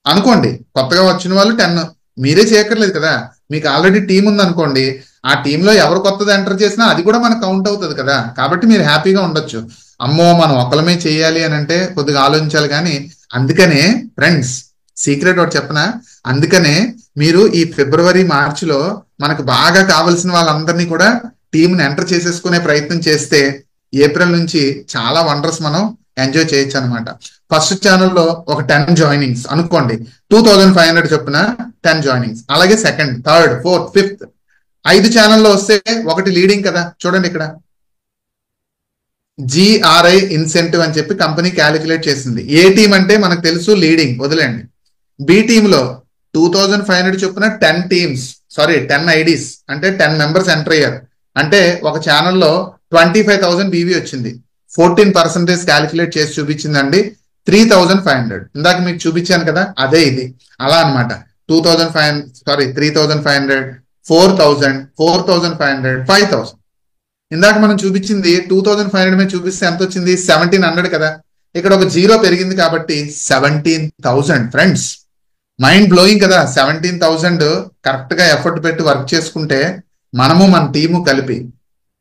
అనుకోండి. కొత్తగా వచ్చిన వాళ్ళు 10, మీరే చేయక్కర్లేదు కదా, మీకు ఆల్రెడీ టీం ఉంది అనుకోండి. ఆ టీంలో ఎవరు కొత్తది ఎంటర్ చేసినా అది కూడా మనకు కౌంట్ అవుతుంది కదా, కాబట్టి మీరు హ్యాపీగా ఉండొచ్చు. అమ్మో మనం ఒక్కలమే చేయాలి అని అంటే కొద్దిగా ఆలోచించాలి. కానీ అందుకనే ఫ్రెండ్స్, సీక్రెట్ ఒకటి చెప్పనా, అందుకనే మీరు ఈ ఫిబ్రవరి, మార్చిలో మనకు బాగా కావాల్సిన వాళ్ళందరినీ కూడా టీంని ఎంటర్ చేసేసుకునే ప్రయత్నం చేస్తే ఏప్రిల్ నుంచి చాలా వండర్స్ మనం ఎంజాయ్ చేయొచ్చు అనమాట. ఫస్ట్ ఛానల్లో ఒక 10 జాయినింగ్స్ అనుకోండి, 2500 చొప్పున 10 జాయినింగ్స్. అలాగే సెకండ్, థర్డ్, ఫోర్త్, ఫిఫ్త్ 5 ఛానల్లో వస్తే ఒకటి లీడింగ్ కదా. చూడండి ఇక్కడ జిఆర్ఐ ఇన్సెంటివ్ అని చెప్పి కంపెనీ క్యాలిక్యులేట్ చేసింది. ఏ టీం అంటే మనకు తెలుసు లీడింగ్, వదిలేండి. బి టీమ్ లో 2500 చొప్పున 10 ఐడీస్ అంటే 10 మెంబర్స్ ఎంటర్ అయ్యారు. అంటే ఒక ఛానల్లో 25,000 బీవీ వచ్చింది. 14% క్యాలిక్యులేట్ చేసి చూపించిందండి 3,500. ఇందాక మీకు చూపించాను కదా, అదే ఇది. అలా అనమాట. 3,500, 4,000, 4,500, 5,000. ఇందాక మనం చూపించింది 2500 మీద చూపిస్తే ఎంత వచ్చింది? 1,700 కదా. ఇక్కడ ఒక 0 పెరిగింది కాబట్టి 17,000. ఫ్రెండ్స్, మైండ్ బ్లోయింగ్ కదా. 17,000 కరెక్ట్ గా ఎఫర్ట్ పెట్టి వర్క్ చేసుకుంటే మనము మన టీము కలిపి,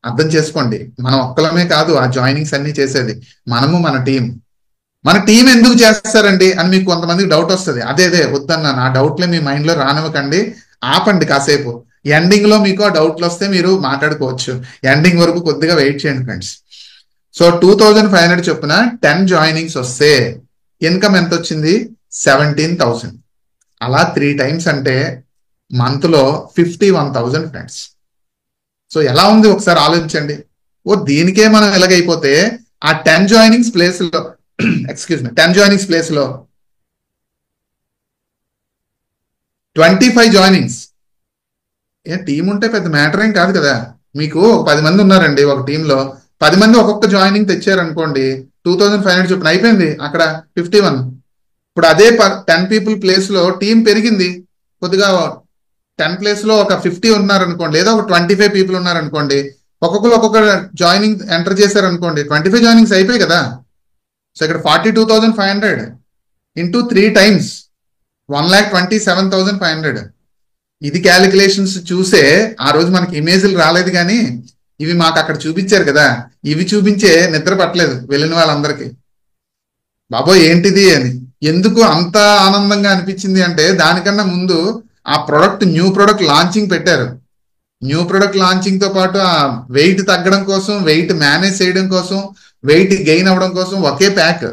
అర్థం చేసుకోండి, మనం ఒక్కలమే కాదు ఆ జాయినింగ్స్ అన్ని చేసేది, మనము మన టీం ఎందుకు చేస్తారండి అని మీకు కొంతమందికి డౌట్ వస్తుంది. అదే వద్దన్నా, నా డౌట్లే మీ మైండ్ లో రానివ్వకండి, ఆపండి కాసేపు. ఎండింగ్ లో మీకు ఆ డౌట్లు వస్తే మీరు మాట్లాడుకోవచ్చు. ఎండింగ్ వరకు కొద్దిగా వెయిట్ చేయండి ఫ్రెండ్స్. సో 2500 చొప్పున 10 జాయినింగ్స్ వస్తే ఇన్కమ్ ఎంత వచ్చింది? 17,000. అలా 3 టైమ్స్ అంటే మంత్ లో 51,000 ఫ్రెండ్స్. సో ఎలా ఉంది ఒకసారి ఆలోచించండి. దీనికే మనం ఎలాగైపోతే ఆ 10 జాయినింగ్స్ ప్లేస్ లో 10 జాయినింగ్స్ ప్లేస్ లో 25 జాయినింగ్స్. టీం ఉంటే పెద్ద మ్యాటర్ ఏం కాదు కదా. మీకు 10 మంది ఉన్నారండి ఒక టీంలో, 10 మంది ఒక్కొక్క జాయినింగ్ తెచ్చారనుకోండి, 2500 చొప్పున అయిపోయింది అక్కడ 51. ఇప్పుడు అదే 10 పీపుల్ ప్లేస్ లో టీం పెరిగింది కొద్దిగా, 10 ప్లేస్ లో ఒక 50 ఉన్నారనుకోండి, లేదా ఒక 25 పీపుల్ ఉన్నారనుకోండి, ఒక్కొక్కరు ఒక్కొక్క జాయినింగ్ ఎంటర్ చేశారనుకోండి, 25 జాయినింగ్స్ అయిపోయి కదా. సో ఇక్కడ 42,500 ఇంటూ 3 టైమ్స్ 1,27,500. ఇది క్యాలిక్యులేషన్స్ చూసే ఆ రోజు మనకి ఇమేజ్లు రాలేదు, కానీ ఇవి మాకు అక్కడ చూపించారు కదా, ఇవి చూపించే నిద్ర పట్టలేదు వెళ్ళిన వాళ్ళందరికీ. బాబోయ్ ఏంటిది అని ఎందుకు అంత ఆనందంగా అనిపించింది అంటే, దానికన్నా ముందు ఆ ప్రొడక్ట్ న్యూ ప్రొడక్ట్ లాంచింగ్ పెట్టారు. న్యూ ప్రొడక్ట్ లాంచింగ్ తో పాటు ఆ వెయిట్ తగ్గడం కోసం, వెయిట్ మేనేజ్ చేయడం కోసం, వెయిట్ గెయిన్ అవ్వడం కోసం ఒకే ప్యాక్,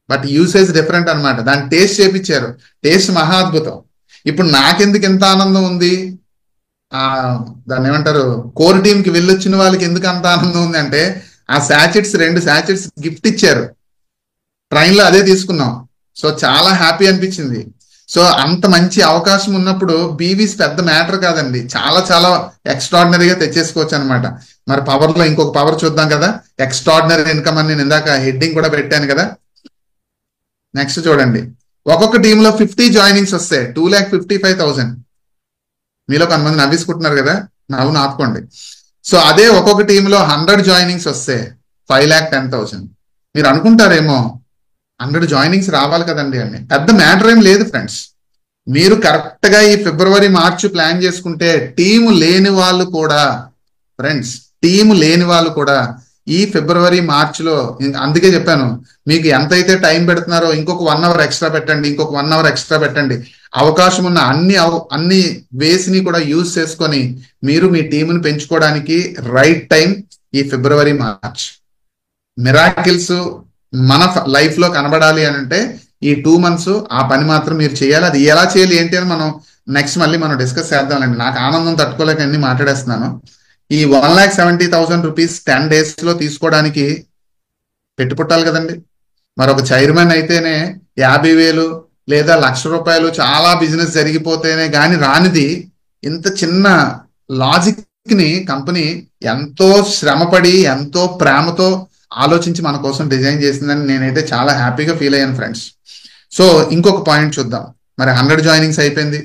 బట్ యూసేజ్ డిఫరెంట్ అనమాట. దాన్ని టేస్ట్ చేపించారు, టేస్ట్ మహా అద్భుతం. ఇప్పుడు నాకెందుకు ఎంత ఆనందం ఉంది, ఆ దాన్ని ఏమంటారు, కోర్ టీమ్ కి వెళ్ళొచ్చిన వాళ్ళకి ఎందుకు అంత ఆనందం ఉంది అంటే, ఆ శాచెట్స్ 2 శాచెట్స్ గిఫ్ట్ ఇచ్చారు, ట్రైన్ లో అదే తీసుకున్నాం. సో చాలా హ్యాపీ అనిపించింది. సో అంత మంచి అవకాశం ఉన్నప్పుడు బీవీస్ పెద్ద మ్యాటర్ కాదండి, చాలా చాలా ఎక్స్ట్రాడినరీగా తెచ్చేసుకోవచ్చు అనమాట. మరి పవర్ లో ఇంకొక పవర్ చూద్దాం కదా, ఎక్స్ట్రాడినరీ ఇన్కమ్ అని నేను ఇందాక హెడ్డింగ్ కూడా పెట్టాను కదా. నెక్స్ట్ చూడండి, ఒక్కొక్క టీంలో 50 జాయినింగ్స్ వస్తాయి, 2,55,000. మీలో కొంతమంది నవ్వేసుకుంటున్నారు కదా, నవ్వు ఆపుకోండి. సో అదే ఒక్కొక్క టీంలో 100 జాయినింగ్స్ వస్తాయి, 5,10,000. మీరు అనుకుంటారేమో 100 జాయినింగ్స్ రావాలి కదండి అని. పెద్ద మ్యాటర్ ఏం లేదు ఫ్రెండ్స్. మీరు కరెక్ట్ గా ఈ ఫిబ్రవరి మార్చి ప్లాన్ చేసుకుంటే, టీము లేని వాళ్ళు కూడా ఫ్రెండ్స్, టీము లేని వాళ్ళు కూడా ఈ ఫిబ్రవరి మార్చిలో, అందుకే చెప్పాను మీకు ఎంతైతే టైం పెడుతున్నారో ఇంకొక 1 అవర్ ఎక్స్ట్రా పెట్టండి, ఇంకొక 1 అవర్ ఎక్స్ట్రా పెట్టండి. అవకాశం ఉన్న అన్ని వేస్ ని కూడా యూజ్ చేసుకొని మీరు మీ టీముని పెంచుకోవడానికి రైట్ టైం ఈ ఫిబ్రవరి మార్చ్. మిరాకిల్స్ మన లైఫ్ లో కనబడాలి అని అంటే ఈ 2 months ఆ పని మాత్రం మీరు చేయాలి. అది ఎలా చేయాలి ఏంటి అని మనం నెక్స్ట్ మళ్ళీ మనం డిస్కస్ చేద్దామండి. నాకు ఆనందం తట్టుకోలేక అన్ని మాట్లాడేస్తున్నాను. ఈ 1,70,000 రూపీస్ 10 days లో తీసుకోవడానికి పెట్టుపుట్టాలి కదండి. మరి ఒక చైర్మన్ అయితేనే 50,000 లేదా ₹1,00,000 చాలా బిజినెస్ జరిగిపోతేనే గాని రానిది, ఇంత చిన్న లాజిక్ ని కంపెనీ ఎంతో శ్రమపడి ఎంతో ప్రేమతో ఆలోచించి మన కోసం డిజైన్ చేసిందని నేనైతే చాలా హ్యాపీగా ఫీల్ అయ్యాను ఫ్రెండ్స్. సో ఇంకొక పాయింట్ చూద్దాం. మరి 100 జాయినింగ్స్ అయిపోయింది,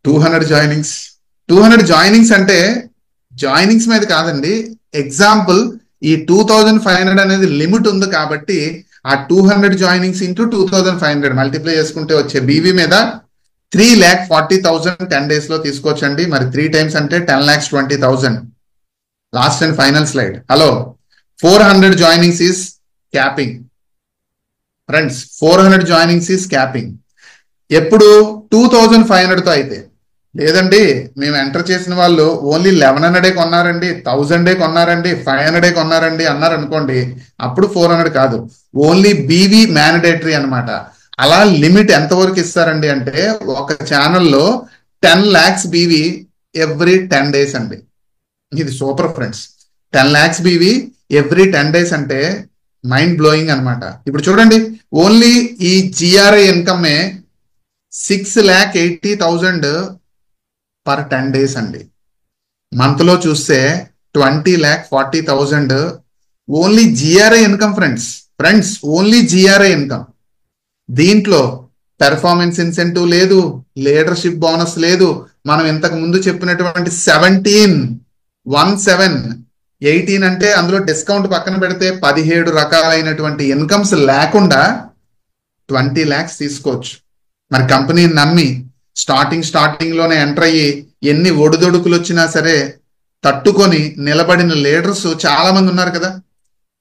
200 జాయినింగ్స్. 200 జాయినింగ్స్ అంటే జాయినింగ్స్ మీద కాదండి, ఎగ్జాంపుల్ ఈ 2,500 అనేది లిమిట్ ఉంది కాబట్టి ఆ 200 జాయినింగ్స్ ఇంటూ 2,500 మల్టిప్లై చేసుకుంటే వచ్చే బీవీ మీద 3,40,000 10 days లో తీసుకోవచ్చండి. మరి 3 times అంటే 10,20,000. Last and final slide. Hello, 400 joinings is capping friends, 400 joinings is capping. ఎప్పుడు 2,500 తో అయితే. లేదండి మేము ఎంటర్ చేసిన వాళ్ళు ఓన్లీ 1,100 కొన్నారండి, 1,000 కొన్నారండి, 500 కొన్నారండి అన్నారు అనుకోండి, అప్పుడు 400 కాదు, ఓన్లీ బీవీ మ్యాండేటరీ అనమాట. అలా లిమిట్ ఎంతవరకు ఇస్తారండి అంటే, ఒక ఛానల్లో 10 lakhs బీవీ ఎవ్రీ 10 days అండి. ఇది super friends. 10 lakhs BV every 10 days అంటే మైండ్ బ్లోయింగ్ అనమాట. ఇప్పుడు చూడండి, ఓన్లీ ఈ జిఆర్ఐ ఇన్కమ్ 6,80,000 పర్ 10 days అండి. మంత్ లో చూస్తే 20,40,000 only GRI income friends, only GRI income. దీంట్లో పెర్ఫార్మెన్స్ ఇన్సెంటివ్ లేదు, లీడర్షిప్ బోనస్ లేదు, మనం ఇంతకు ముందు చెప్పినటువంటి 18 అంటే అందులో డిస్కౌంట్ పక్కన పెడితే 17 రకాలైనటువంటి ఇన్కమ్స్ లేకుండా 20 lakhs తీసుకోవచ్చు. మరి కంపెనీని నమ్మి స్టార్టింగ్ లోనే ఎంటర్ అయ్యి ఎన్ని ఒడిదొడుకులు వచ్చినా సరే తట్టుకొని నిలబడిన లీడర్స్ చాలా మంది ఉన్నారు కదా.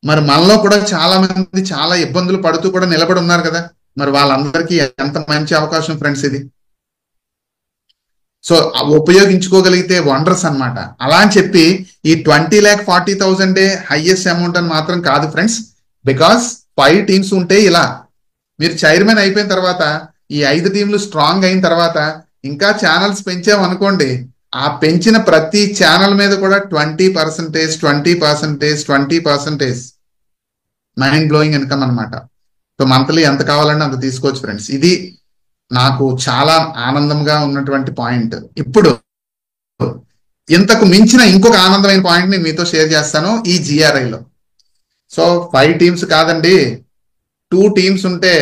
మరి మనలో కూడా చాలా మంది చాలా ఇబ్బందులు పడుతూ కూడా నిలబడి ఉన్నారు కదా. మరి వాళ్ళందరికీ ఎంత మంచి అవకాశం ఫ్రెండ్స్ ఇది. సో ఉపయోగించుకోగలిగితే వండర్స్ అన్నమాట. అలా అని చెప్పి ఈ 20,40,000 హైయెస్ట్ అమౌంట్ అని మాత్రం కాదు ఫ్రెండ్స్. బికాస్ 5 teams ఉంటే ఇలా మీరు చైర్మన్ అయిపోయిన తర్వాత, ఈ 5 teams స్ట్రాంగ్ అయిన తర్వాత ఇంకా ఛానల్స్ పెంచామనుకోండి, ఆ పెంచిన ప్రతి ఛానల్ మీద కూడా 20% మైండ్ బ్లోయింగ్ ఇన్కమ్ అనమాట. సో మంత్లీ ఎంత కావాలంటే అంత తీసుకోవచ్చు ఫ్రెండ్స్. ఇది నాకు చాలా ఆనందంగా ఉన్నటువంటి పాయింట్. ఇప్పుడు ఇంతకు మించిన ఇంకొక ఆనందమైన పాయింట్ నేను మీతో షేర్ చేస్తాను ఈ జిఆర్ఐలో. సో 5 teams కాదండి, 2 teams ఉంటే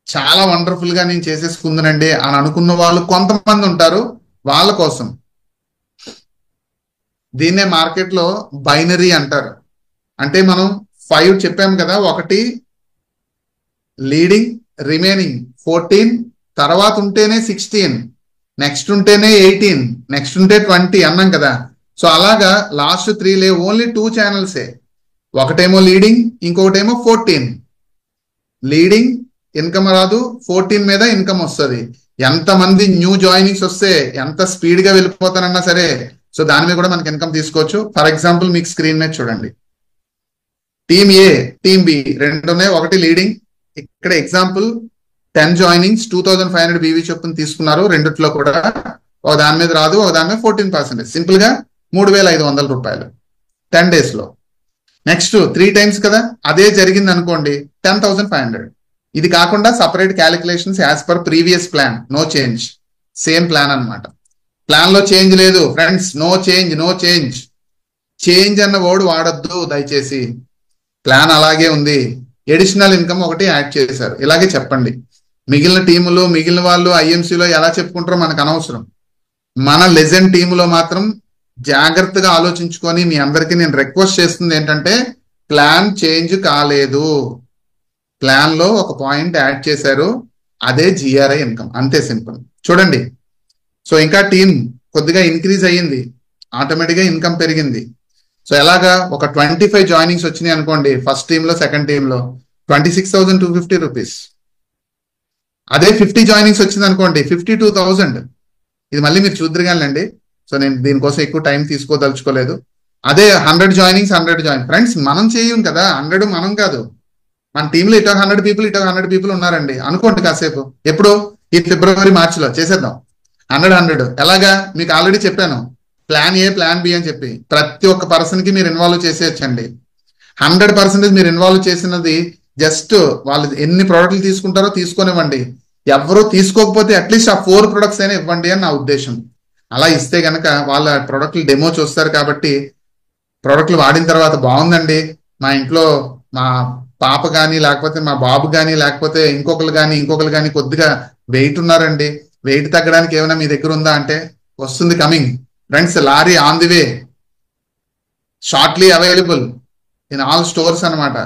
చాలా వండర్ఫుల్ గా నేను చేసేసుకుందనండి అని అనుకున్న వాళ్ళు కొంతమంది ఉంటారు. వాళ్ళ కోసం దీన్నే మార్కెట్ లో బైనరీ అంటారు. అంటే మనం 5 చెప్పాము కదా, ఒకటి లీడింగ్, రిమైనింగ్ 14, తర్వాత ఉంటేనే 16, నెక్స్ట్ ఉంటేనే 18, నెక్స్ట్ ఉంటే 20 అన్నాం కదా. సో అలాగా లాస్ట్ 3 లేవు, ఓన్లీ 2 ఛానల్సే. ఒకటేమో లీడింగ్, ఇంకొకటేమో 14. లీడింగ్ ఇన్కమ్ రాదు, 14 మీద ఇన్కమ్ వస్తుంది. ఎంతమంది న్యూ జాయినింగ్స్ వస్తే ఎంత స్పీడ్ గా వెళ్ళిపోతానన్నా సరే, సో దాని మీద కూడా మనకి ఇన్కమ్ తీసుకోవచ్చు. ఫర్ ఎగ్జాంపుల్ మీకు స్క్రీన్ మీద చూడండి, టీమ్ ఏ, టీమ్ బి రెండు ఉన్నాయి. ఒకటి లీడింగ్, ఇక్కడ ఎగ్జాంపుల్ 10 జాయినింగ్స్ 2500 బీవీ చొప్పున తీసుకున్నారు. రెండిట్లో కూడా ఒక దాని మీద రాదు, ఒక దాని మీద 14%, సింపుల్ గా 3500 రూపాయలు 10 days లో. నెక్స్ట్ 3 times కదా, అదే జరిగింది అనుకోండి 10,500. ఇది కాకుండా separate calculations as per previous plan, no change, same plan అనమాట. ప్లాన్ లో చేంజ్ లేదు friends, no change, no change. Change అన్న వర్డ్ వాడద్దు దయచేసి, ప్లాన్ అలాగే ఉంది. ఎడిషనల్ ఇన్కమ్ ఒకటి యాడ్ చేశారు, ఇలాగే చెప్పండి. మిగిలిన టీములు, మిగిలిన వాళ్ళు ఐఎంసీలో ఎలా చెప్పుకుంటారో మనకు అనవసరం. మన లెజెండ్ టీములో మాత్రం జాగ్రత్తగా ఆలోచించుకొని మీ అందరికీ నేను రిక్వెస్ట్ చేస్తుంది ఏంటంటే, ప్లాన్ చేంజ్ కాలేదు, ప్లాన్ లో ఒక పాయింట్ యాడ్ చేశారు, అదే జిఆర్ఐ ఇన్కమ్, అంతే సింపుల్. చూడండి, సో ఇంకా టీం కొద్దిగా ఇంక్రీజ్ అయ్యింది, ఆటోమేటిక్ గా ఇన్కమ్ పెరిగింది. సో ఎలాగా, ఒక 25 జాయినింగ్స్ వచ్చినాయి అనుకోండి, ఫస్ట్ టీమ్ లో, సెకండ్ టీమ్ లో 26,250 రూపీస్. అదే 50 జాయినింగ్స్ వచ్చింది అనుకోండి, 52,000. ఇది మళ్ళీ మీరు చూద్దరుగానండి, సో నేను దీనికోసం ఎక్కువ టైం తీసుకోదలుచుకోలేదు. అదే 100 జాయినింగ్స్, 100 జాయిన్ ఫ్రెండ్స్ మనం చేయం కదా, 100 మనం కాదు, మన టీంలో ఇటో 100 పీపుల్, ఇటో 100 పీపుల్ ఉన్నారండి అనుకోండి. కాసేపు ఎప్పుడు, ఈ ఫిబ్రవరి మార్చిలో చేసేద్దాం 100. ఎలాగా, మీకు ఆల్రెడీ చెప్పాను, ప్లాన్ ఏ, ప్లాన్ బి అని చెప్పి ప్రతి ఒక్క పర్సన్ కి మీరు ఇన్వాల్వ్ చేసేయచ్చండి. 100% మీరు ఇన్వాల్వ్ చేసినది జస్ట్ వాళ్ళు ఎన్ని ప్రోడక్ట్లు తీసుకుంటారో తీసుకొనివ్వండి. ఎవరో తీసుకోకపోతే అట్లీస్ట్ ఆ 4 ప్రొడక్ట్స్ అయినా ఇవ్వండి అని నా ఉద్దేశం. అలా ఇస్తే గనక వాళ్ళ ప్రోడక్ట్లు డెమో చూస్తారు కాబట్టి, ప్రోడక్ట్లు వాడిన తర్వాత బాగుందండి, మా ఇంట్లో మా పాప కానీ, లేకపోతే మా బాబు కానీ, లేకపోతే ఇంకొకరు కానీ కొద్దిగా వెయిట్ ఉన్నారండి, వెయిట్ తగ్గడానికి ఏమైనా మీ దగ్గర ఉందా అంటే, వస్తుంది, coming friends, lorry on the way, shortly available in all stores అనమాట,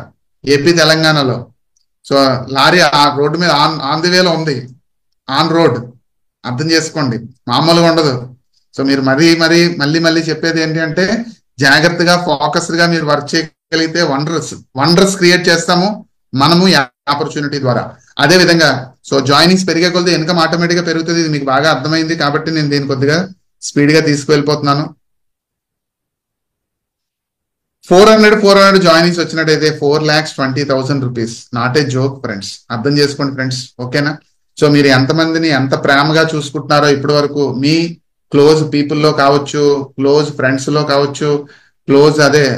ఏపీ తెలంగాణలో. సో లారీ ఆ రోడ్డు మీద ఆన్ ది వేలో ఉంది, ఆన్ రోడ్, అర్థం చేసుకోండి, మామూలుగా ఉండదు. సో మీరు మళ్ళీ చెప్పేది ఏంటి అంటే, జాగ్రత్తగా ఫోకస్డ్ గా మీరు వర్క్ చేయగలిగితే వండర్స్ క్రియేట్ చేస్తాము మనము ఆపర్చునిటీ ద్వారా. అదే విధంగా సో జాయినింగ్స్ పెరిగే కొద్ది ఇన్కమ్ ఆటోమేటిక్ గా పెరుగుతుంది. ఇది మీకు బాగా అర్థమైంది కాబట్టి నేను దీన్ని కొద్దిగా స్పీడ్ గా తీసుకువెళ్ళిపోతున్నాను. 400 జాయినింగ్స్ వచ్చినట్టయితే 4,20,000 rupees, not a joke friends, అర్థం చేసుకోండి ఫ్రెండ్స్, ఓకేనా. సో మీరు ఎంతమందిని ఎంత ప్రేమగా చూసుకుంటున్నారో ఇప్పటి వరకు, మీ క్లోజ్ పీపుల్ లో కావచ్చు, క్లోజ్ ఫ్రెండ్స్ లో కావచ్చు, క్లోజ్ అదే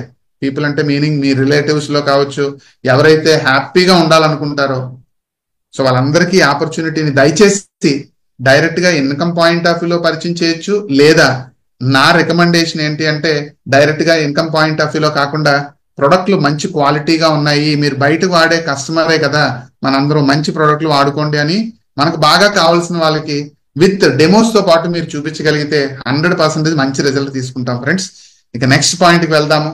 పీపుల్ అంటే మీనింగ్ మీ రిలేటివ్స్ లో కావచ్చు, ఎవరైతే హ్యాపీగా ఉండాలనుకుంటారో సో వాళ్ళందరికీ ఆపర్చునిటీని దయచేసి డైరెక్ట్ గా ఇన్కమ్ పాయింట్ ఆఫ్ వ్యూలో పరిచయం చేయొచ్చు, లేదా నా రికమెండేషన్ ఏంటి అంటే, డైరెక్ట్ గా ఇన్కమ్ పాయింట్ ఆఫ్ వ్యూలో కాకుండా ప్రొడక్ట్లు మంచి క్వాలిటీగా ఉన్నాయి, మీరు బయట వాడే కస్టమరే కదా, మనందరూ మంచి ప్రొడక్ట్లు వాడుకోండి అని మనకు బాగా కావాల్సిన వాళ్ళకి విత్ డెమోస్ తో పాటు మీరు చూపించగలిగితే 100% మంచి రిజల్ట్ తీసుకుంటాం ఫ్రెండ్స్. ఇక నెక్స్ట్ పాయింట్ కి వెళ్దాము,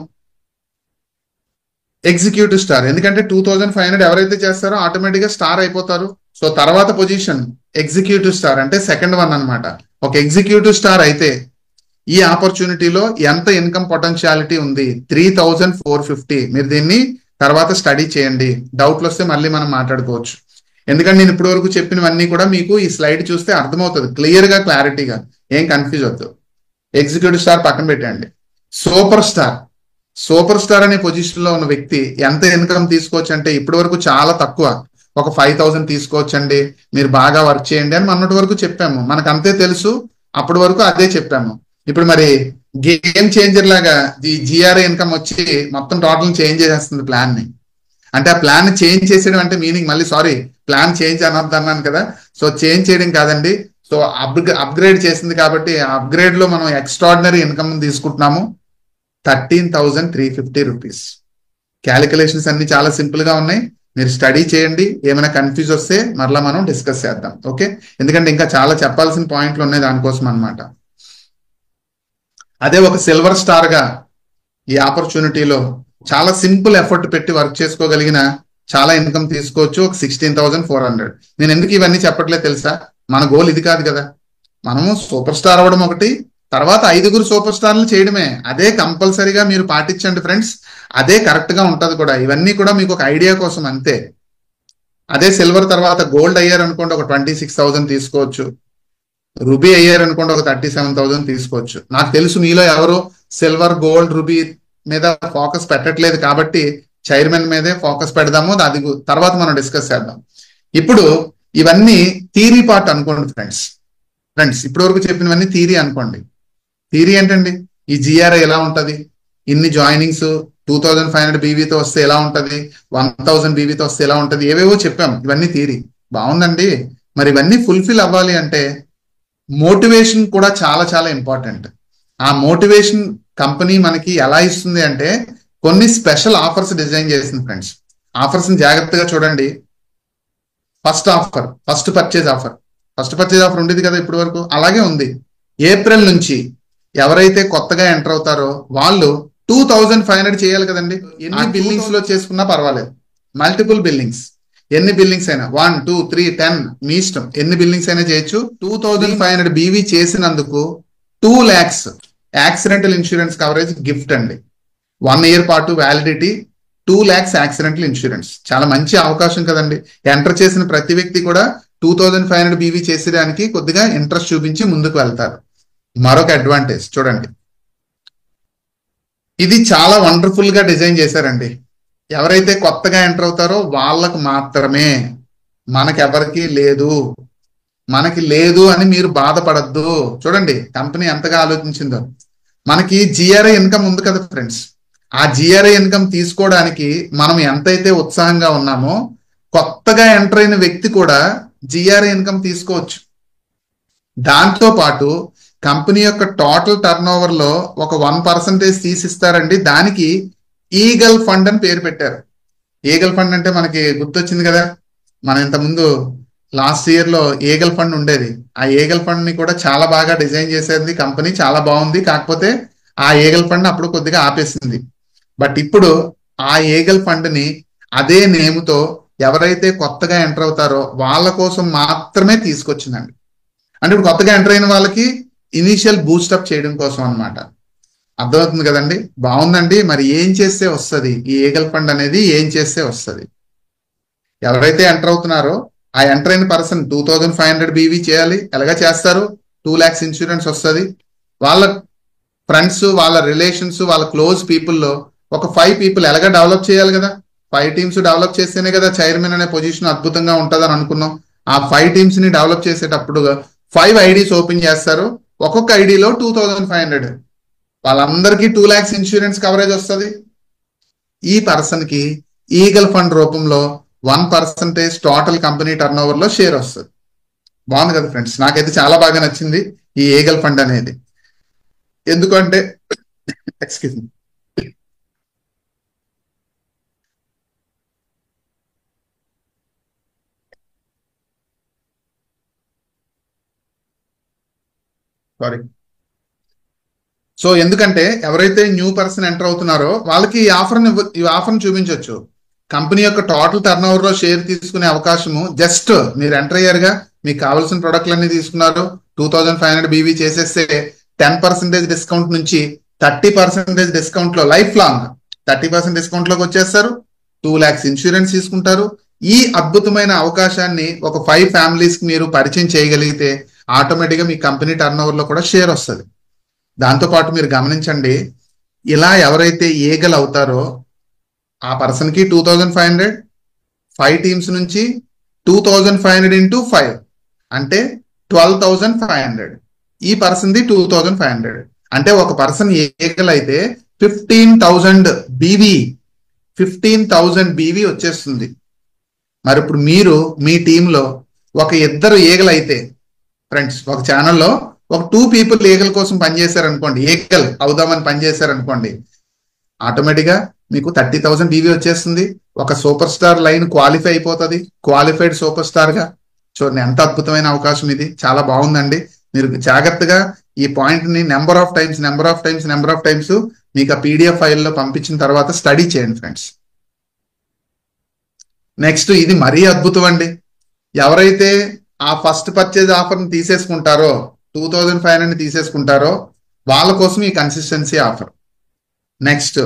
ఎగ్జిక్యూటివ్ స్టార్. ఎందుకంటే 2500 ఎవరైతే చేస్తారో ఆటోమేటిక్ గా స్టార్ అయిపోతారు. సో తర్వాత పొజిషన్ ఎగ్జిక్యూటివ్ స్టార్ అంటే సెకండ్ వన్ అనమాట. ఒక ఎగ్జిక్యూటివ్ స్టార్ అయితే ఈ ఆపర్చునిటీలో ఎంత ఇన్కమ్ పొటెన్షియాలిటీ ఉంది, 3,450. మీరు దీన్ని తర్వాత స్టడీ చేయండి, డౌట్లు వస్తే మళ్ళీ మనం మాట్లాడుకోవచ్చు. ఎందుకంటే నేను ఇప్పటి వరకు చెప్పినవన్నీ కూడా మీకు ఈ స్లైడ్ చూస్తే అర్థమవుతుంది క్లియర్ గా, క్లారిటీగా, ఏం కన్ఫ్యూజ్ వద్దు. ఎగ్జిక్యూటివ్ స్టార్ పక్కన పెట్టండి. సూపర్ స్టార్ అనే పొజిషన్ లో ఉన్న వ్యక్తి ఎంత ఇన్కమ్ తీసుకోవచ్చు అంటే, ఇప్పటి వరకు చాలా తక్కువ, ఒక 5,000 తీసుకోవచ్చండి, మీరు బాగా వర్క్ చేయండి అని మొన్నటి వరకు చెప్పాము, మనకు అంతే తెలుసు, అప్పటి వరకు అదే చెప్పాము. ఇప్పుడు మరి గేమ్ చేంజర్ లాగా ఈ జిఆర్ఐ ఇన్కమ్ వచ్చి మొత్తం టోటల్ చేంజ్ చేసేస్తుంది ప్లాన్ ని. అంటే ఆ ప్లాన్ చేంజ్ చేసేయడం అంటే మీనింగ్, మళ్ళీ సారీ ప్లాన్ చేంజ్ అన్నాను కదా, సో చేంజ్ చేయడం కాదండి, సో అప్గ్రేడ్ చేసింది కాబట్టి అప్గ్రేడ్ లో మనం ఎక్స్ట్రాడినరీ ఇన్కమ్ తీసుకుంటున్నాము, 13,350 రూపీస్. క్యాలిక్యులేషన్స్ అన్ని చాలా సింపుల్ గా ఉన్నాయి, మీరు స్టడీ చేయండి, ఏమైనా కన్ఫ్యూజ్ వస్తే మరలా మనం డిస్కస్ చేద్దాం. ఓకే, ఎందుకంటే ఇంకా చాలా చెప్పాల్సిన పాయింట్లు ఉన్నాయి దానికోసం అన్నమాట. అదే ఒక సిల్వర్ స్టార్ గా ఈ ఆపర్చునిటీలో చాలా సింపుల్ ఎఫర్ట్ పెట్టి వర్క్ చేసుకోగలిగిన చాలా ఇన్కమ్ తీసుకోవచ్చు. ఒక 16,400. నేను ఎందుకు ఇవన్నీ చెప్పట్లేదు తెలుసా? మన గోల్ ఇది కాదు కదా. మనము సూపర్ స్టార్ అవ్వడం ఒకటి, తర్వాత 5 సూపర్ స్టార్లు చేయడమే. అదే కంపల్సరీగా మీరు పాటించండి ఫ్రెండ్స్, అదే కరెక్ట్ గా ఉంటది కూడా. ఇవన్నీ కూడా మీకు ఒక ఐడియా కోసం అంతే. అదే సిల్వర్ తర్వాత గోల్డ్ అయ్యారు అనుకోండి, ఒక 26,000 తీసుకోవచ్చు. రూబీ అయ్యారు అనుకోండి, ఒక 37,000 తీసుకోవచ్చు. నాకు తెలుసు మీలో ఎవరు సిల్వర్, గోల్డ్, రూబీ మీద ఫోకస్ పెట్టట్లేదు కాబట్టి చైర్మన్ మీదే ఫోకస్ పెడదాము. అది తర్వాత మనం డిస్కస్ చేద్దాం. ఇప్పుడు ఇవన్నీ థీరీ పార్ట్ అనుకోండి ఫ్రెండ్స్. ఇప్పటి వరకు చెప్పినవన్నీ థీరీ అనుకోండి. థీరీ ఏంటండి? ఈ జిఆర్ఐ ఎలా ఉంటది, ఇన్ని జాయినింగ్స్ 2,500 బీవీతో వస్తే ఎలా ఉంటది, 1,000 బీవీతో వస్తే ఎలా ఉంటది, ఏవేవో చెప్పాం. ఇవన్నీ థీరీ బాగుందండి. మరి ఇవన్నీ ఫుల్ఫిల్ అవ్వాలి అంటే మోటివేషన్ కూడా చాలా చాలా ఇంపార్టెంట్. ఆ మోటివేషన్ కంపెనీ మనకి ఎలా ఇస్తుంది అంటే కొన్ని స్పెషల్ ఆఫర్స్ డిజైన్ చేసింది ఫ్రెండ్స్. ఆఫర్స్ ని జాగ్రత్తగా చూడండి. First offer, first purchase offer ఉండేది కదా ఇప్పటి వరకు, అలాగే ఉంది. ఏప్రిల్ నుంచి ఎవరైతే కొత్తగా ఎంటర్ అవుతారో వాళ్ళు 2,500 చేయాలి కదండి. ఎన్ని బిల్లింగ్స్ లో చేసుకున్నా పర్వాలేదు, మల్టిపుల్ బిల్లింగ్స్, ఎన్ని బిల్లింగ్స్ అయినా 1, 2, 3, 10 మీ ఇష్టం, ఎన్ని బిల్లింగ్స్ అయినా చేయొచ్చు. 2,500 బీవీ చేసినందుకు 2 lakhs accidental insurance coverage gift అండి. 1 year పాటు వ్యాలిడిటీ, 2 lakhs యాక్సిడెంటల్ ఇన్సూరెన్స్. చాలా మంచి అవకాశం కదండి. ఎంటర్ చేసిన ప్రతి వ్యక్తి కూడా 2,500 బీవీ చేసేదానికి కొద్దిగా ఇంట్రెస్ట్ చూపించి ముందుకు వెళ్తారు. మరొక అడ్వాంటేజ్ చూడండి, ఇది చాలా వండర్ఫుల్ గా డిజైన్ చేశారండి. ఎవరైతే కొత్తగా ఎంటర్ అవుతారో వాళ్ళకు మాత్రమే, మనకెవరికి లేదు. మనకి లేదు అని మీరు బాధపడద్దు. చూడండి కంపెనీ ఎంతగా ఆలోచించిందో. మనకి జిఆర్ఐ ఇన్కమ్ ఉంది కదా ఫ్రెండ్స్, ఆ జిఆర్ఐ ఇన్కమ్ తీసుకోవడానికి మనం ఎంతైతే ఉత్సాహంగా ఉన్నామో కొత్తగా ఎంటర్ అయిన వ్యక్తి కూడా జిఆర్ఐ ఇన్కమ్ తీసుకోవచ్చు. దాంతో పాటు కంపెనీ యొక్క టోటల్ టర్న్ ఓవర్ లో ఒక 1% తీసిస్తారండి. దానికి ఈగల్ ఫండ్ అని పేరు పెట్టారు. ఈగల్ ఫండ్ అంటే మనకి గుర్తొచ్చింది కదా, మనం ఇంతకుముందు లాస్ట్ ఇయర్ లో ఈగల్ ఫండ్ ఉండేది. ఆ ఈగల్ ఫండ్ ని కూడా చాలా బాగా డిజైన్ చేసేది కంపెనీ, చాలా బాగుంది. కాకపోతే ఆ ఈగల్ ఫండ్ అప్పుడు కొద్దిగా ఆపేసింది. బట్ ఇప్పుడు ఆ ఈగల్ ఫండ్ ని అదే నేముతో ఎవరైతే కొత్తగా ఎంటర్ అవుతారో వాళ్ళ కోసం మాత్రమే తీసుకొచ్చిందండి. అంటే ఇప్పుడు కొత్తగా ఎంటర్ అయిన వాళ్ళకి ఇనీషియల్ బూస్టప్ చేయడం కోసం అన్నమాట. అర్థమవుతుంది కదండి? బాగుందండి. మరి ఏం చేస్తే వస్తుంది ఈ ఈగల్ ఫండ్ అనేది? ఏం చేస్తే వస్తుంది? ఎవరైతే ఎంటర్ అవుతున్నారో ఆ ఎంటర్ అయిన పర్సన్ 2,500 బీవీ చేయాలి. ఎలాగా చేస్తారు? 2 lakhs ఇన్సూరెన్స్ వస్తుంది. వాళ్ళ ఫ్రెండ్స్, వాళ్ళ రిలేషన్స్, వాళ్ళ క్లోజ్ పీపుల్ లో ఒక 5 people ఎలాగా డెవలప్ చేయాలి కదా. 5 teams డెవలప్ చేస్తేనే కదా చైర్మన్ అనే పొజిషన్ అద్భుతంగా ఉంటుందని అనుకున్నాం. ఆ 5 teams ని డెవలప్ చేసేటప్పుడు 5 IDs ఓపెన్ చేస్తారు. ఒక్కొక్క ఐడిలో 2,500. వాళ్ళందరికీ 2 lakhs ఇన్సూరెన్స్ కవరేజ్ వస్తుంది. ఈ పర్సన్ కి ఈగల్ ఫండ్ రూపంలో 1% టోటల్ కంపెనీ టర్న్ ఓవర్ లో షేర్ వస్తుంది. బాగుంది కదా ఫ్రెండ్స్? నాకైతే చాలా బాగా నచ్చింది ఈ ఈగల్ ఫండ్ అనేది. ఎందుకంటే ఎక్స్క్యూజ్ మీ, సారీ. సో ఎందుకంటే ఎవరైతే న్యూ పర్సన్ ఎంటర్ అవుతున్నారో వాళ్ళకి ఈ ఆఫర్ని చూపించవచ్చు. కంపెనీ యొక్క టోటల్ టర్న్ ఓవర్ లో షేర్ తీసుకునే అవకాశము. జస్ట్ మీరు ఎంటర్ అయ్యారుగా, మీకు కావాల్సిన ప్రొడక్ట్లన్నీ తీసుకున్నారు, 2,500 బీవీ చేసేస్తే 10% డిస్కౌంట్ నుంచి 30% డిస్కౌంట్ లో లైఫ్ లాంగ్ 30% డిస్కౌంట్ లోకి వచ్చేస్తారు. 2 lakhs ఇన్సూరెన్స్ తీసుకుంటారు. ఈ అద్భుతమైన అవకాశాన్ని ఒక 5 families కి మీరు పరిచయం చేయగలిగితే ఆటోమేటిక్ గా మీ కంపెనీ టర్న్ ఓవర్ లో కూడా షేర్ వస్తుంది. దాంతో పాటు మీరు గమనించండి, ఇలా ఎవరైతే ఈగల్ అవుతారో ఆ పర్సన్ కి 2,500, 5 teams నుంచి 2,500 into 5 అంటే 12,500. ఈ పర్సన్ ది 2,500 అంటే ఒక పర్సన్ ఈగల్ అయితే 15,000 బీవీ 15,000 బీవీ వచ్చేస్తుంది. మరి ఇప్పుడు మీరు మీ టీంలో ఒక 2 ఈగల్ అయితే ఫ్రెండ్స్, ఒక ఛానల్లో ఒక 2 people ఈగల్ కోసం పనిచేశారనుకోండి, ఈగల్ అవుదామని పనిచేశారనుకోండి, ఆటోమేటిక్గా మీకు 30,000 బీవీ వచ్చేస్తుంది. ఒక సూపర్ స్టార్ లైన్ క్వాలిఫై అయిపోతుంది, క్వాలిఫైడ్ సూపర్ స్టార్ గా. చూడండి ఎంత అద్భుతమైన అవకాశం ఇది, చాలా బాగుందండి. మీరు జాగ్రత్తగా ఈ పాయింట్ ని నెంబర్ ఆఫ్ టైమ్స్ మీకు ఆ పీడిఎఫ్ ఫైల్లో పంపించిన తర్వాత స్టడీ చేయండి ఫ్రెండ్స్. నెక్స్ట్ ఇది మరీ అద్భుతం అండి. ఎవరైతే ఆ ఫస్ట్ పర్చేజ్ ఆఫర్ ని తీసేసుకుంటారో 2,500 తీసేసుకుంటారో వాళ్ళ కోసం ఈ కన్సిస్టెన్సీ ఆఫర్. నెక్స్ట్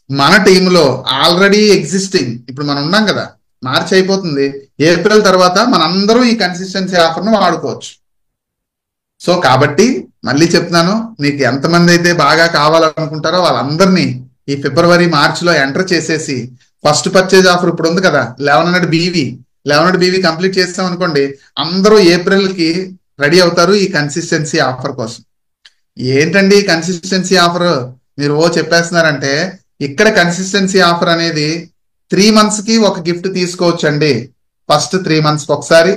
మన టీంలో ఆల్రెడీ ఎగ్జిస్టింగ్, ఇప్పుడు మనం ఉన్నాం కదా, మార్చి అయిపోతుంది, ఏప్రిల్ తర్వాత మనందరం ఈ కన్సిస్టెన్సీ ఆఫర్ ను వాడుకోవచ్చు. సో కాబట్టి మళ్ళీ చెప్తున్నాను, మీకు ఎంతమంది అయితే బాగా కావాలనుకుంటారో వాళ్ళందరినీ ఈ ఫిబ్రవరి మార్చిలో ఎంటర్ చేసేసి ఫస్ట్ పర్చేజ్ ఆఫర్ ఇప్పుడు ఉంది కదా 1100 బీవీ కంప్లీట్ చేస్తాం అనుకోండి, అందరూ ఏప్రిల్ కి రెడీ అవుతారు ఈ కన్సిస్టెన్సీ ఆఫర్ కోసం. ఏంటండి ఈ కన్సిస్టెన్సీ ఆఫర్ మీరు చెప్పేస్తున్నారంటే, ఇక్కడ కన్సిస్టెన్సీ ఆఫర్ అనేది 3 months కి ఒక గిఫ్ట్ తీసుకోవచ్చండి. ఫస్ట్ 3 months కి ఒకసారి,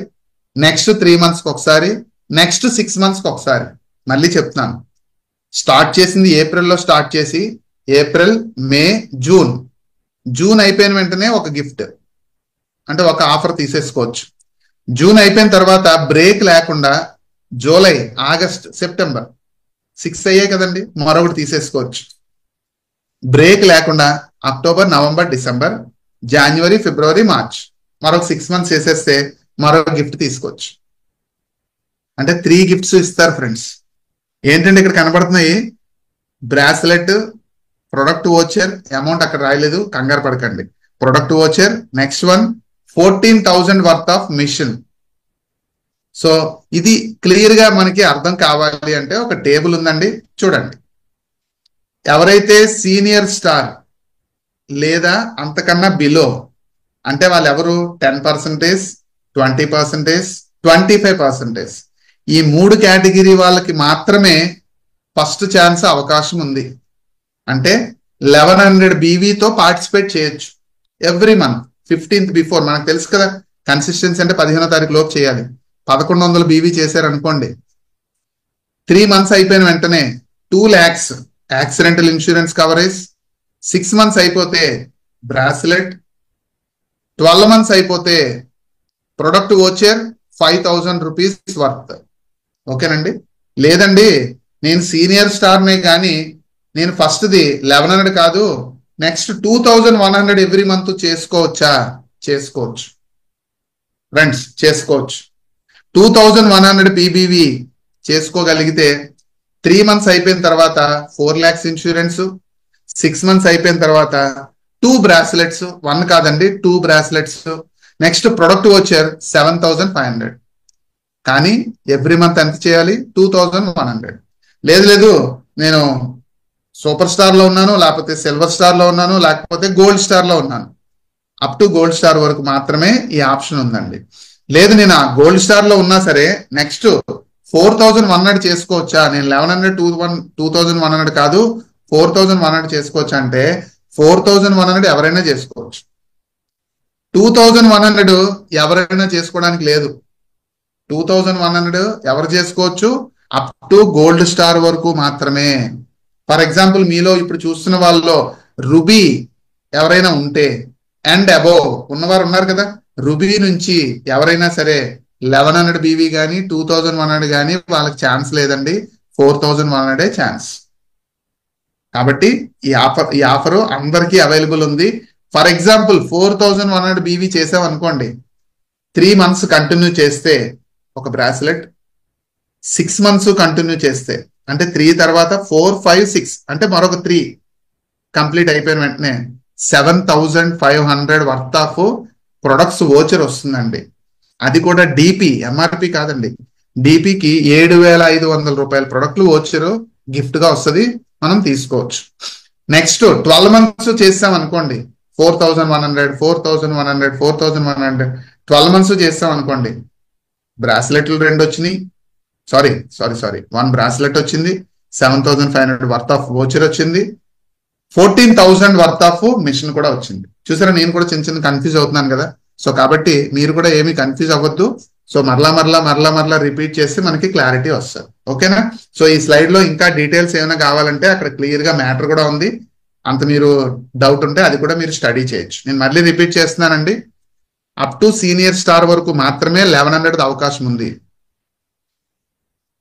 నెక్స్ట్ 3 months కి ఒకసారి, నెక్స్ట్ 6 months కి ఒకసారి. మళ్ళీ చెప్తున్నాను, స్టార్ట్ చేసింది ఏప్రిల్లో స్టార్ట్ చేసి ఏప్రిల్, మే, జూన్ అయిపోయిన వెంటనే ఒక గిఫ్ట్ అంటే ఒక ఆఫర్ తీసేసుకోవచ్చు. జూన్ అయిపోయిన తర్వాత బ్రేక్ లేకుండా జూలై, ఆగస్ట్, సెప్టెంబర్ 6 అయ్యాయి కదండి, మరొకటి తీసేసుకోవచ్చు. బ్రేక్ లేకుండా అక్టోబర్, నవంబర్, డిసెంబర్, జనవరి, ఫిబ్రవరి, మార్చ్ మరొక 6 months చేసేస్తే మరొక గిఫ్ట్ తీసుకోవచ్చు. అంటే 3 gifts ఇస్తారు ఫ్రెండ్స్. ఏంటంటే ఇక్కడ కనబడుతున్నాయి బ్రాస్లెట్, ప్రొడక్ట్ వోచర్, అమౌంట్ అక్కడ రాయలేదు, కంగారు పడకండి. Product voucher, next one 14,000 worth of mission. So ఇది క్లియర్ గా మనకి అర్థం కావాలి అంటే ఒక టేబుల్ ఉందండి, చూడండి. ఎవరైతే సీనియర్ స్టార్ లేదా అంతకన్నా బిలో అంటే వాళ్ళు ఎవరు 10%, 20%, 25%, ఈ 3 కేటగిరీ వాళ్ళకి మాత్రమే ఫస్ట్ ఛాన్స్ అవకాశం ఉంది. అంటే 1100 బీవీతో పార్టిసిపేట్ చేయొచ్చు ఎవ్రీ మంత్ 15th బిఫోర్. మనకు తెలుసు కదా కన్సిస్టెన్సీ అంటే 15వ తారీఖు లోపు చేయాలి. 1100 బీవీ చేశారనుకోండి, 3 months అయిపోయిన వెంటనే 2 lakhs accidental insurance coverage, 6 months అయిపోతే బ్రాస్లెట్, 12 months అయిపోతే ప్రొడక్ట్ వోచర్ 5,000 రూపీస్ వర్త్. ఓకేనండి. లేదండి నేను సీనియర్ స్టార్నే కానీ నేను ఫస్ట్ది 1100 కాదు, నెక్స్ట్ 2,100 ఎవ్రీ మంత్ చేసుకోవచ్చా? చేసుకోవచ్చు ఫ్రెండ్స్, చేసుకోవచ్చు. 2,100 పీబీవీ చేసుకోగలిగితే 3 months అయిపోయిన తర్వాత 4 lakhs ఇన్సూరెన్స్, 6 months అయిపోయిన తర్వాత 2 bracelets, 1 కాదండి 2 bracelets, నెక్స్ట్ ప్రొడక్ట్ వోచర్ 7,500. కానీ ఎవ్రీ మంత్ ఎంత చేయాలి? 2,100. లేదు నేను సూపర్ స్టార్ లో ఉన్నాను, లేకపోతే సిల్వర్ స్టార్ లో ఉన్నాను, లేకపోతే గోల్డ్ స్టార్ లో ఉన్నాను, అప్ టు గోల్డ్ స్టార్ వరకు మాత్రమే ఈ ఆప్షన్ ఉందండి. లేదు నేను ఆ గోల్డ్ స్టార్ లో ఉన్నా సరే నెక్స్ట్ 4,100 చేసుకోవచ్చా? నేను 1100, 2,100 కాదు 4,100 చేసుకోవచ్చా అంటే 4,100 ఎవరైనా చేసుకోవచ్చు. 2,100 ఎవరైనా చేసుకోవడానికి లేదు. 2,100 ఎవరు చేసుకోవచ్చు? అప్ టు గోల్డ్ స్టార్ వరకు మాత్రమే. ఫర్ ఎగ్జాంపుల్ మీలో ఇప్పుడు చూస్తున్న వాళ్ళలో రూబీ ఎవరైనా ఉంటే అండ్ అబోవ్ ఉన్నవారు ఉన్నారు కదా, రూబీ నుంచి ఎవరైనా సరే 1100 బీవీ కానీ 2,100 కానీ వాళ్ళకి ఛాన్స్ లేదండి, 4,100 ఛాన్స్. కాబట్టి ఈ ఆఫర్ అందరికీ అవైలబుల్ ఉంది. ఫర్ ఎగ్జాంపుల్ 4,100 బీవీ చేసాం అనుకోండి, 3 months కంటిన్యూ చేస్తే ఒక బ్రాస్లెట్, 6 months కంటిన్యూ చేస్తే అంటే 3 తర్వాత 4, 5, 6 అంటే మరొక 3 కంప్లీట్ అయిపోయిన వెంటనే 7,500 వర్త్ ఆఫ్ ప్రొడక్ట్స్ వోచర్ వస్తుందండి. అది కూడా డిపి, ఎంఆర్పి కాదండి, డిపికి 7,500 రూపాయల ప్రొడక్ట్లు వోచర్ గిఫ్ట్ గా వస్తుంది, మనం తీసుకోవచ్చు. నెక్స్ట్ 12 months చేసాం అనుకోండి 4,100, 4,100, 4,100. 12 months చేస్తాం అనుకోండి, బ్రాస్లెట్లు 2 వచ్చినాయి, సారీ 1 బ్రాస్లెట్ వచ్చింది, 7,500 వర్త్ ఆఫ్ వోచర్ వచ్చింది, 14,000 వర్త్ ఆఫ్ మిషన్ కూడా వచ్చింది. చూసారా, నేను కూడా చిన్న కన్ఫ్యూజ్ అవుతున్నాను కదా. సో కాబట్టి మీరు కూడా ఏమీ కన్ఫ్యూజ్ అవ్వద్దు. సో మరలా రిపీట్ చేస్తే మనకి క్లారిటీ వస్తుంది. ఓకేనా? సో ఈ స్లైడ్ లో ఇంకా డీటెయిల్స్ ఏమైనా కావాలంటే అక్కడ క్లియర్ గా మ్యాటర్ కూడా ఉంది, అంత మీరు డౌట్ ఉంటే అది కూడా మీరు స్టడీ చేయొచ్చు. నేను మళ్ళీ రిపీట్ చేస్తున్నానండి, అప్ టు సీనియర్ స్టార్ వరకు మాత్రమే 1100 అవకాశం ఉంది.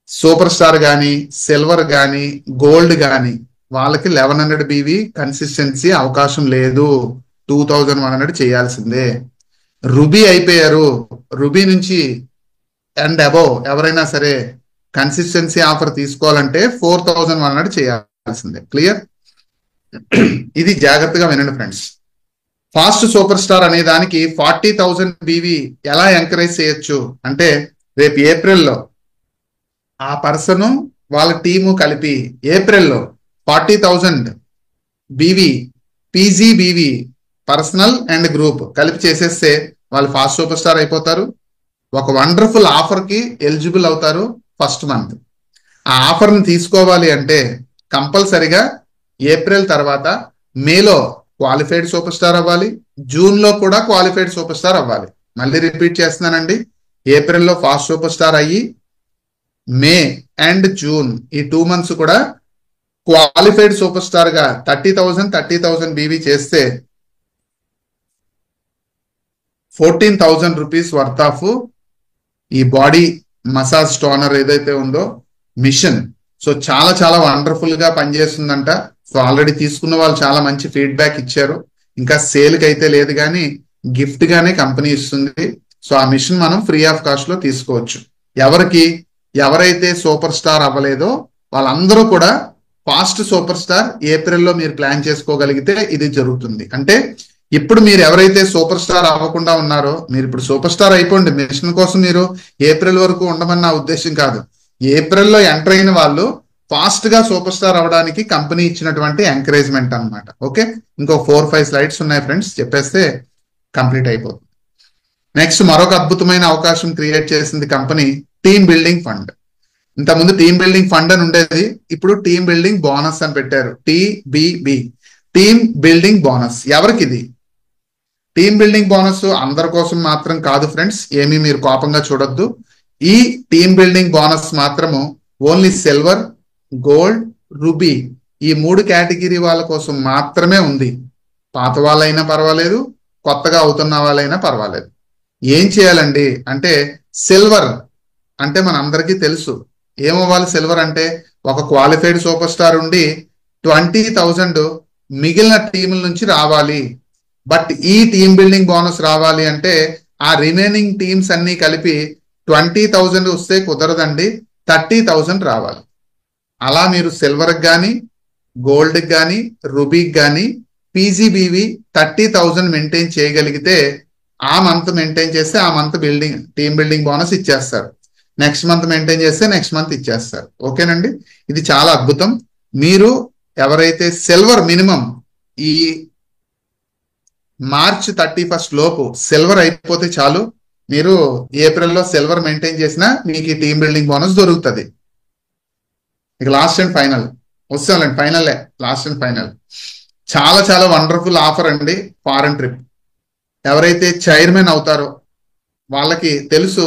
సూపర్ స్టార్ కానీ, సిల్వర్ కానీ, గోల్డ్ కానీ వాళ్ళకి 1100 బీవీ కన్సిస్టెన్సీ అవకాశం లేదు. 2100 చేయాల్సిందే. రుబీ అయిపోయారు, రుబీ నుంచి అండ్ అబోవ్ ఎవరైనా సరే కన్సిస్టెన్సీ ఆఫర్ తీసుకోవాలంటే 4100 చేయాల్సిందే. క్లియర్? ఇది జాగ్రత్తగా వినండి ఫ్రెండ్స్. ఫాస్ట్ సూపర్ స్టార్ అనే దానికి 40,000 బీవీ ఎలా ఎంకరేజ్ చేయొచ్చు అంటే, రేపు ఏప్రిల్లో ఆ పర్సన్ వాళ్ళ టీము కలిపి ఏప్రిల్లో 40,000 BV PGBV personal and group కలిపి చేసేస్తే వాళ్ళు ఫాస్ట్ సూపర్ స్టార్ అయిపోతారు. ఒక వండర్ఫుల్ ఆఫర్ కి ఎలిజిబుల్ అవుతారు ఫస్ట్ మంత్. ఆ ఆఫర్ ని తీసుకోవాలి అంటే కంపల్సరిగా ఏప్రిల్ తర్వాత మేలో క్వాలిఫైడ్ సూపర్ స్టార్ అవ్వాలి, జూన్ లో కూడా క్వాలిఫైడ్ సూపర్ స్టార్ అవ్వాలి. మళ్ళీ రిపీట్ చేస్తున్నానండి, ఏప్రిల్లో ఫాస్ట్ సూపర్ స్టార్ అయ్యి మే అండ్ జూన్ ఈ 2 months కూడా క్వాలిఫైడ్ సూపర్ స్టార్ గా 30,000 బీవీ చేస్తే 14,000 రూపీస్ వర్త్ ఆఫ్ ఈ బాడీ మసాజ్ టోనర్ ఏదైతే ఉందో మిషన్, సో చాలా చాలా వండర్ఫుల్ గా పనిచేస్తుందంట. సో ఆల్రెడీ తీసుకున్న వాళ్ళు చాలా మంచి ఫీడ్బ్యాక్ ఇచ్చారు. ఇంకా సేల్ కి అయితే లేదు కానీ గిఫ్ట్ గానే కంపెనీ ఇస్తుంది. సో ఆ మిషన్ మనం ఫ్రీ ఆఫ్ కాస్ట్ లో తీసుకోవచ్చు. ఎవరైతే సూపర్ స్టార్ అవ్వలేదో వాళ్ళందరూ కూడా ఫాస్ట్ సూపర్ స్టార్ ఏప్రిల్లో మీరు ప్లాన్ చేసుకోగలిగితే ఇది జరుగుతుంది. అంటే ఇప్పుడు మీరు ఎవరైతే సూపర్ స్టార్ అవ్వకుండా ఉన్నారో మీరు ఇప్పుడు సూపర్ స్టార్ అయిపోండి. మిషన్ కోసం మీరు ఏప్రిల్ వరకు ఉండమని నా ఉద్దేశం కాదు. ఏప్రిల్లో ఎంటర్ అయిన వాళ్ళు ఫాస్ట్ గా సూపర్ స్టార్ అవ్వడానికి కంపెనీ ఇచ్చినటువంటి ఎంకరేజ్మెంట్ అన్నమాట. ఓకే, ఇంకో 4-5 స్లైడ్స్ ఉన్నాయి ఫ్రెండ్స్, చెప్పేస్తే కంప్లీట్ అయిపోతుంది. నెక్స్ట్ మరొక అద్భుతమైన అవకాశం క్రియేట్ చేసింది కంపెనీ, టీమ్ బిల్డింగ్ ఫండ్. ఇంతకుముందు టీమ్ బిల్డింగ్ ఫండ్ అని ఉండేది, ఇప్పుడు టీమ్ బిల్డింగ్ బోనస్ అని పెట్టారు, TBB, టీమ్ బిల్డింగ్ బోనస్. ఎవరికి ఇది టీమ్ బిల్డింగ్ బోనస్? అందరి కోసం మాత్రం కాదు ఫ్రెండ్స్, ఏమీ మీరు కోపంగా చూడొద్దు. ఈ టీమ్ బిల్డింగ్ బోనస్ మాత్రము ఓన్లీ సిల్వర్, గోల్డ్, రుబీ ఈ 3 కేటగిరీ వాళ్ళ కోసం మాత్రమే ఉంది. పాత వాళ్ళైనా పర్వాలేదు, కొత్తగా అవుతున్న వాళ్ళైనా పర్వాలేదు. ఏం చేయాలండి అంటే, సిల్వర్ అంటే మన అందరికీ తెలుసు ఏమవ్వాలి. సిల్వర్ అంటే ఒక క్వాలిఫైడ్ సూపర్ స్టార్ ఉండి 20,000 మిగిలిన టీముల నుంచి రావాలి. బట్ ఈ టీమ్ బిల్డింగ్ బోనస్ రావాలి అంటే ఆ రిమైనింగ్ టీమ్స్ అన్ని కలిపి 20,000 వస్తే కుదరదండి, 30,000 రావాలి. అలా మీరు సిల్వర్కి కానీ, గోల్డ్కి కానీ, రుబీకి కానీ, పీజీబీవి 30,000 మెయింటైన్ చేయగలిగితే ఆ మంత్ మెయింటైన్ చేస్తే ఆ మంత్ టీమ్ బిల్డింగ్ బోనస్ ఇచ్చేస్తారు. నెక్స్ట్ మంత్ మెయింటైన్ చేస్తే నెక్స్ట్ మంత్ ఇచ్చేస్తారు. ఓకేనండి, ఇది చాలా అద్భుతం. మీరు ఎవరైతే సిల్వర్ మినిమం ఈ మార్చ్ 31 లోపు సిల్వర్ అయిపోతే చాలు, మీరు ఏప్రిల్లో సిల్వర్ మెయింటైన్ చేసినా మీకు ఈ టీమ్ బిల్డింగ్ బోనస్ దొరుకుతుంది. ఇక లాస్ట్ అండ్ ఫైనల్ వస్తానండి, ఫైనల్ లాస్ట్ అండ్ ఫైనల్ చాలా చాలా వండర్ఫుల్ ఆఫర్ అండి. ఫారెన్ ట్రిప్ ఎవరైతే చైర్మన్ అవుతారో వాళ్ళకి తెలుసు,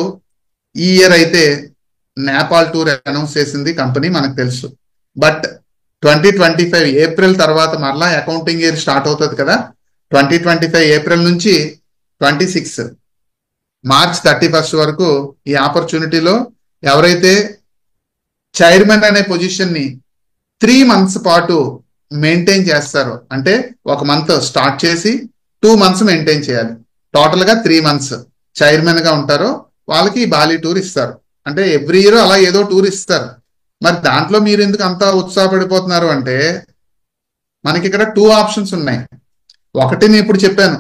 ఈ ఇయర్ అయితే నేపాల్ టూర్ అనౌన్స్ చేసింది కంపెనీ, మనకు తెలుసు. బట్ 2025 ఏప్రిల్ తర్వాత మరలా అకౌంటింగ్ ఇయర్ స్టార్ట్ అవుతుంది కదా. 2025 ఏప్రిల్ నుంచి 26 మార్చ్ 31 వరకు ఈ ఆపర్చునిటీలో ఎవరైతే చైర్మన్ అనే పొజిషన్ ని 3 months పాటు మెయింటైన్ చేస్తారో, అంటే ఒక మంత్ స్టార్ట్ చేసి 2 months మెయింటైన్ చేయాలి, టోటల్ గా 3 months చైర్మన్ గా ఉంటారో వాళ్ళకి బాలి టూర్ ఇస్తారు. అంటే ఎవ్రీ ఇయర్ అలా ఏదో టూర్ ఇస్తారు. మరి దాంట్లో మీరు ఎందుకు అంత ఉత్సాహపడిపోతున్నారు అంటే, మనకి ఇక్కడ 2 ఆప్షన్స్ ఉన్నాయి. ఒకటి నేను ఇప్పుడు చెప్పాను,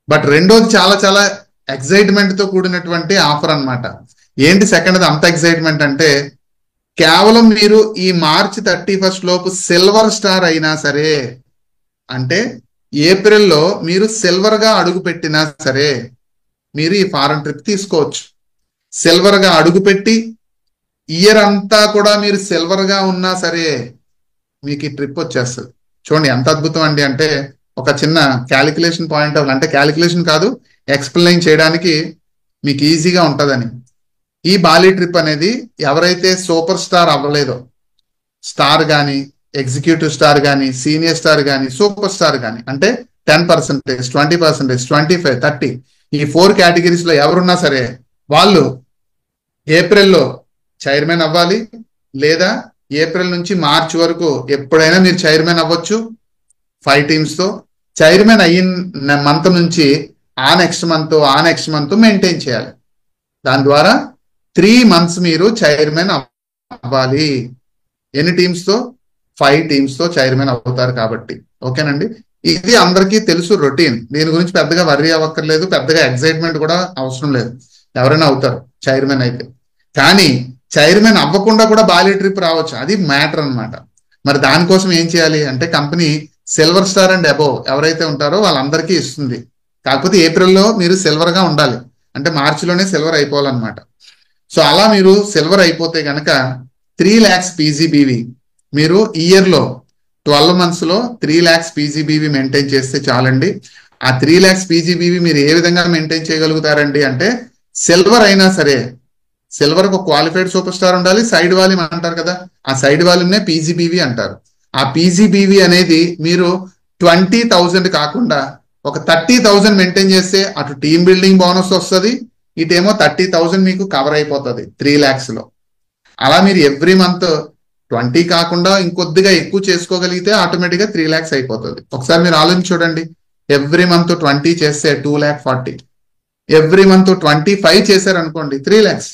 బట్ రెండోది చాలా చాలా ఎక్సైట్మెంట్ తో కూడినటువంటి ఆఫర్ అన్నమాట. ఏంటి సెకండ్ అంత ఎక్సైట్మెంట్ అంటే, కేవలం మీరు ఈ మార్చ్ 31 లోపు సిల్వర్ స్టార్ అయినా సరే, అంటే ఏప్రిల్లో మీరు సిల్వర్ గా అడుగు పెట్టినా సరే మీరు ఈ ఫారెన్ ట్రిప్ తీసుకోవచ్చు. సిల్వర్ గా అడుగు పెట్టి ఇయర్ అంతా కూడా మీరు సిల్వర్ గా ఉన్నా సరే మీకు ఈ ట్రిప్ వచ్చేస్తుంది. చూడండి ఎంత అద్భుతం అండి. అంటే ఒక చిన్న క్యాలిక్యులేషన్ పాయింట్ ఆఫ్, అంటే క్యాలిక్యులేషన్ కాదు, ఎక్స్ప్లెయిన్ చేయడానికి మీకు ఈజీగా ఉంటుందని. ఈ బాలి ట్రిప్ అనేది ఎవరైతే సూపర్ స్టార్ అవ్వలేదో, స్టార్ కానీ ఎగ్జిక్యూటివ్ స్టార్ కానీ, సీనియర్ స్టార్ కానీ, సూపర్ స్టార్ కానీ, అంటే 10%, 20%, 25, 30 ఈ 4 కేటగిరీస్ లో ఎవరున్నా సరే వాళ్ళు ఏప్రిల్లో చైర్మన్ అవ్వాలి, లేదా ఏప్రిల్ నుంచి మార్చ్ వరకు ఎప్పుడైనా మీరు చైర్మన్ అవ్వచ్చు 5 టీమ్స్ తో. చైర్మన్ అయిన మంత్ నుంచి ఆ నెక్స్ట్ మంత్ మెయింటైన్ చేయాలి. దాని ద్వారా 3 months మీరు చైర్మన్ అవ్వాలి. ఎన్ని టీమ్స్ తో? 5 టీమ్స్ తో చైర్మన్ అవుతారు కాబట్టి. ఓకేనండి, ఇది అందరికీ తెలుసు రొటీన్. దీని గురించి పెద్దగా వర్రీ అవ్వక్కర్లేదు, పెద్దగా ఎక్సైట్మెంట్ కూడా అవసరం లేదు. ఎవరైనా అవుతారు చైర్మన్ అయితే. కానీ చైర్మన్ అవ్వకుండా కూడా బాలి ట్రిప్ రావచ్చు, అది మ్యాటర్ అన్నమాట. మరి దానికోసం ఏం చేయాలి అంటే company silver star and above ఎవరైతే ఉంటారో వాళ్ళందరికీ ఇస్తుంది. కాకపోతే ఏప్రిల్లో మీరు సిల్వర్ గా ఉండాలి, అంటే మార్చిలోనే సిల్వర్ అయిపోవాలన్నమాట. సో అలా మీరు సిల్వర్ అయిపోతే గనక 3 lakhs PGBV మీరు ఇయర్ లో 12 months లో 3 lakhs PGBV మెయింటైన్ చేస్తే చాలండి. ఆ 3 lakhs PGBV మీరు ఏ విధంగా మెయింటైన్ చేయగలుగుతారండి అంటే, సిల్వర్ అయినా సరే, సిల్వర్ కు క్వాలిఫైడ్ సూపర్ స్టార్ ఉండాలి, సైడ్ వాల్యూమ్ అంటారు కదా, ఆ సైడ్ వాల్యూమ్ నే PGBV అంటారు. ఆ PGBV అనేది మీరు 20,000 కాకుండా ఒక 30,000 మెయింటైన్ చేస్తే అటు టీమ్ బిల్డింగ్ బోనస్ వస్తుంది, ఇటేమో 30,000 మీకు కవర్ అయిపోతుంది 3 lakhs లో. అలా మీరు ఎవ్రీ మంత్ 20 కాకుండా ఇంకొద్దిగా ఎక్కువ చేసుకోగలిగితే ఆటోమేటిక్ గా 3 lakhs అయిపోతుంది. ఒకసారి మీరు ఆలోచించి చూడండి, ఎవ్రీ మంత్ 20 చేస్తే 2,40,000, ఎవ్రీ మంత్ 25 చేశారు అనుకోండి 3 lakhs.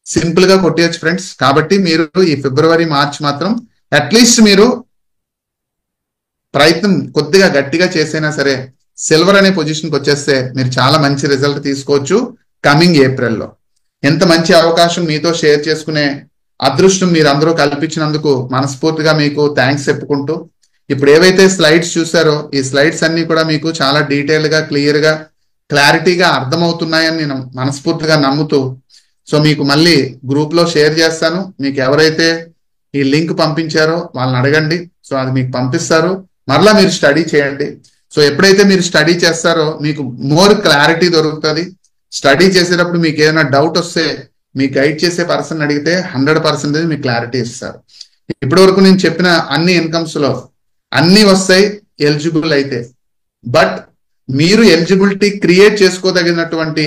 సింపుల్ గా కొట్టేయచ్చు ఫ్రెండ్స్. కాబట్టి మీరు ఈ ఫిబ్రవరి మార్చ్ మాత్రం అట్లీస్ట్ మీరు ప్రయత్నం కొద్దిగా గట్టిగా చేసైనా సరే సిల్వర్ అనే పొజిషన్కి వచ్చేస్తే మీరు చాలా మంచి రిజల్ట్ తీసుకోవచ్చు కమింగ్ ఏప్రిల్లో. ఎంత మంచి అవకాశం మీతో షేర్ చేసుకునే అదృష్టం మీరు అందరూ కల్పించినందుకు మనస్ఫూర్తిగా మీకు థ్యాంక్స్ చెప్పుకుంటూ, ఇప్పుడు ఏవైతే స్లైడ్స్ చూసారో ఈ స్లైడ్స్ అన్ని కూడా మీకు చాలా డీటెయిల్ గా, క్లియర్ గా, క్లారిటీగా అర్థమవుతున్నాయని నేను మనస్ఫూర్తిగా నమ్ముతూ, సో మీకు మళ్ళీ గ్రూప్ లో షేర్ చేస్తాను. మీకు ఎవరైతే ఈ లింక్ పంపించారో వాళ్ళని అడగండి, సో అది మీకు పంపిస్తారు. మరలా మీరు స్టడీ చేయండి. సో ఎప్పుడైతే మీరు స్టడీ చేస్తారో మీకు మోర్ క్లారిటీ దొరుకుతుంది. స్టడీ చేసేటప్పుడు మీకు ఏదైనా డౌట్ వస్తే మీ గైడ్ చేసే పర్సన్ అడిగితే 100% మీకు క్లారిటీ ఇస్తారు. ఇప్పటి వరకు నేను చెప్పిన అన్ని ఇన్కమ్స్ లో అన్ని వస్తాయి ఎలిజిబుల్ అయితే. బట్ మీరు ఎలిజిబిలిటీ క్రియేట్ చేసుకోదగినటువంటి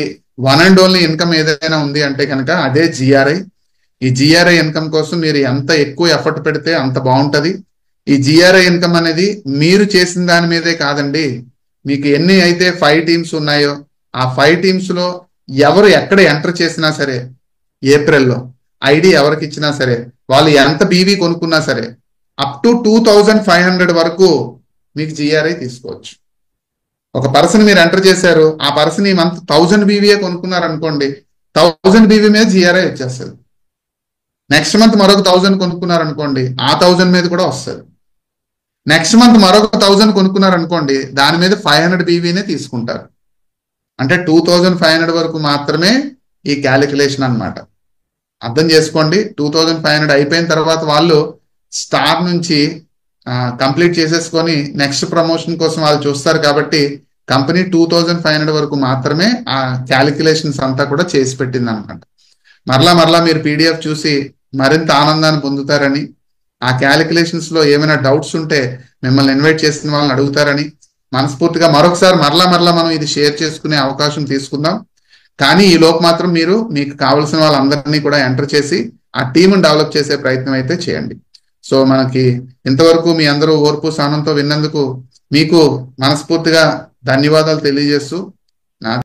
వన్ అండ్ ఓన్లీ ఇన్కమ్ ఏదైనా ఉంది అంటే కనుక అదే జిఆర్ఐ. ఈ జిఆర్ఐ ఇన్కమ్ కోసం మీరు ఎంత ఎక్కువ ఎఫర్ట్ పెడితే అంత బాగుంటది. ఈ జిఆర్ఐ ఇన్కమ్ అనేది మీరు చేసిన దాని మీదే కాదండి, మీకు ఎన్ని అయితే 5 టీమ్స్ ఉన్నాయో ఆ 5 టీమ్స్ లో ఎవరు ఎక్కడ ఎంటర్ చేసినా సరే ఏప్రిల్లో ఐడి ఎవరికి ఇచ్చినా సరే వాళ్ళు ఎంత బీవీ కొనుక్కున్నా సరే అప్ టు 2,500 వరకు మీకు జిఆర్ఐ తీసుకోవచ్చు. ఒక పర్సన్ మీరు ఎంటర్ చేశారు, ఆ పర్సన్ ఈ మంత్ 1000 బీవీఏ కొనుక్కున్నారు అనుకోండి, 1000 బీవీ మీద జిఆర్ఐ వచ్చేస్తుంది. నెక్స్ట్ మంత్ మరొక 1000 కొనుక్కున్నారు అనుకోండి, ఆ 1000 మీద కూడా వస్తుంది. నెక్స్ట్ మంత్ మరొక 1000 కొనుక్కున్నారు అనుకోండి, దాని మీద 500 బీవీనే తీసుకుంటారు. అంటే 2,500 వరకు మాత్రమే ఈ క్యాలిక్యులేషన్ అన్నమాట. అర్థం చేసుకోండి. 2,500 అయిపోయిన తర్వాత వాళ్ళు స్టార్ నుంచి కంప్లీట్ చేసేసుకొని నెక్స్ట్ ప్రమోషన్ కోసం వాళ్ళు చూస్తారు. కాబట్టి కంపెనీ 2,500 వరకు మాత్రమే ఆ క్యాలిక్యులేషన్స్ అంతా కూడా చేసి పెట్టింది అనమాట. మరలా మీరు పీడిఎఫ్ చూసి మరింత ఆనందాన్ని పొందుతారని, ఆ క్యాలిక్యులేషన్స్ లో ఏమైనా డౌట్స్ ఉంటే మిమ్మల్ని ఇన్వైట్ చేసిన వాళ్ళని అడుగుతారని మనస్ఫూర్తిగా మరొకసారి మరలా మనం ఇది షేర్ చేసుకునే అవకాశం తీసుకుందాం. కానీ ఈ లోపు మాత్రం మీరు మీకు కావాల్సిన వాళ్ళందరినీ కూడా ఎంటర్ చేసి ఆ టీంని డెవలప్ చేసే ప్రయత్నం అయితే చేయండి. సో మనకి ఇంతవరకు మీ అందరూ ఓర్పు సహనంతో విన్నందుకు మీకు మనస్ఫూర్తిగా ధన్యవాదాలు తెలియజేస్తూ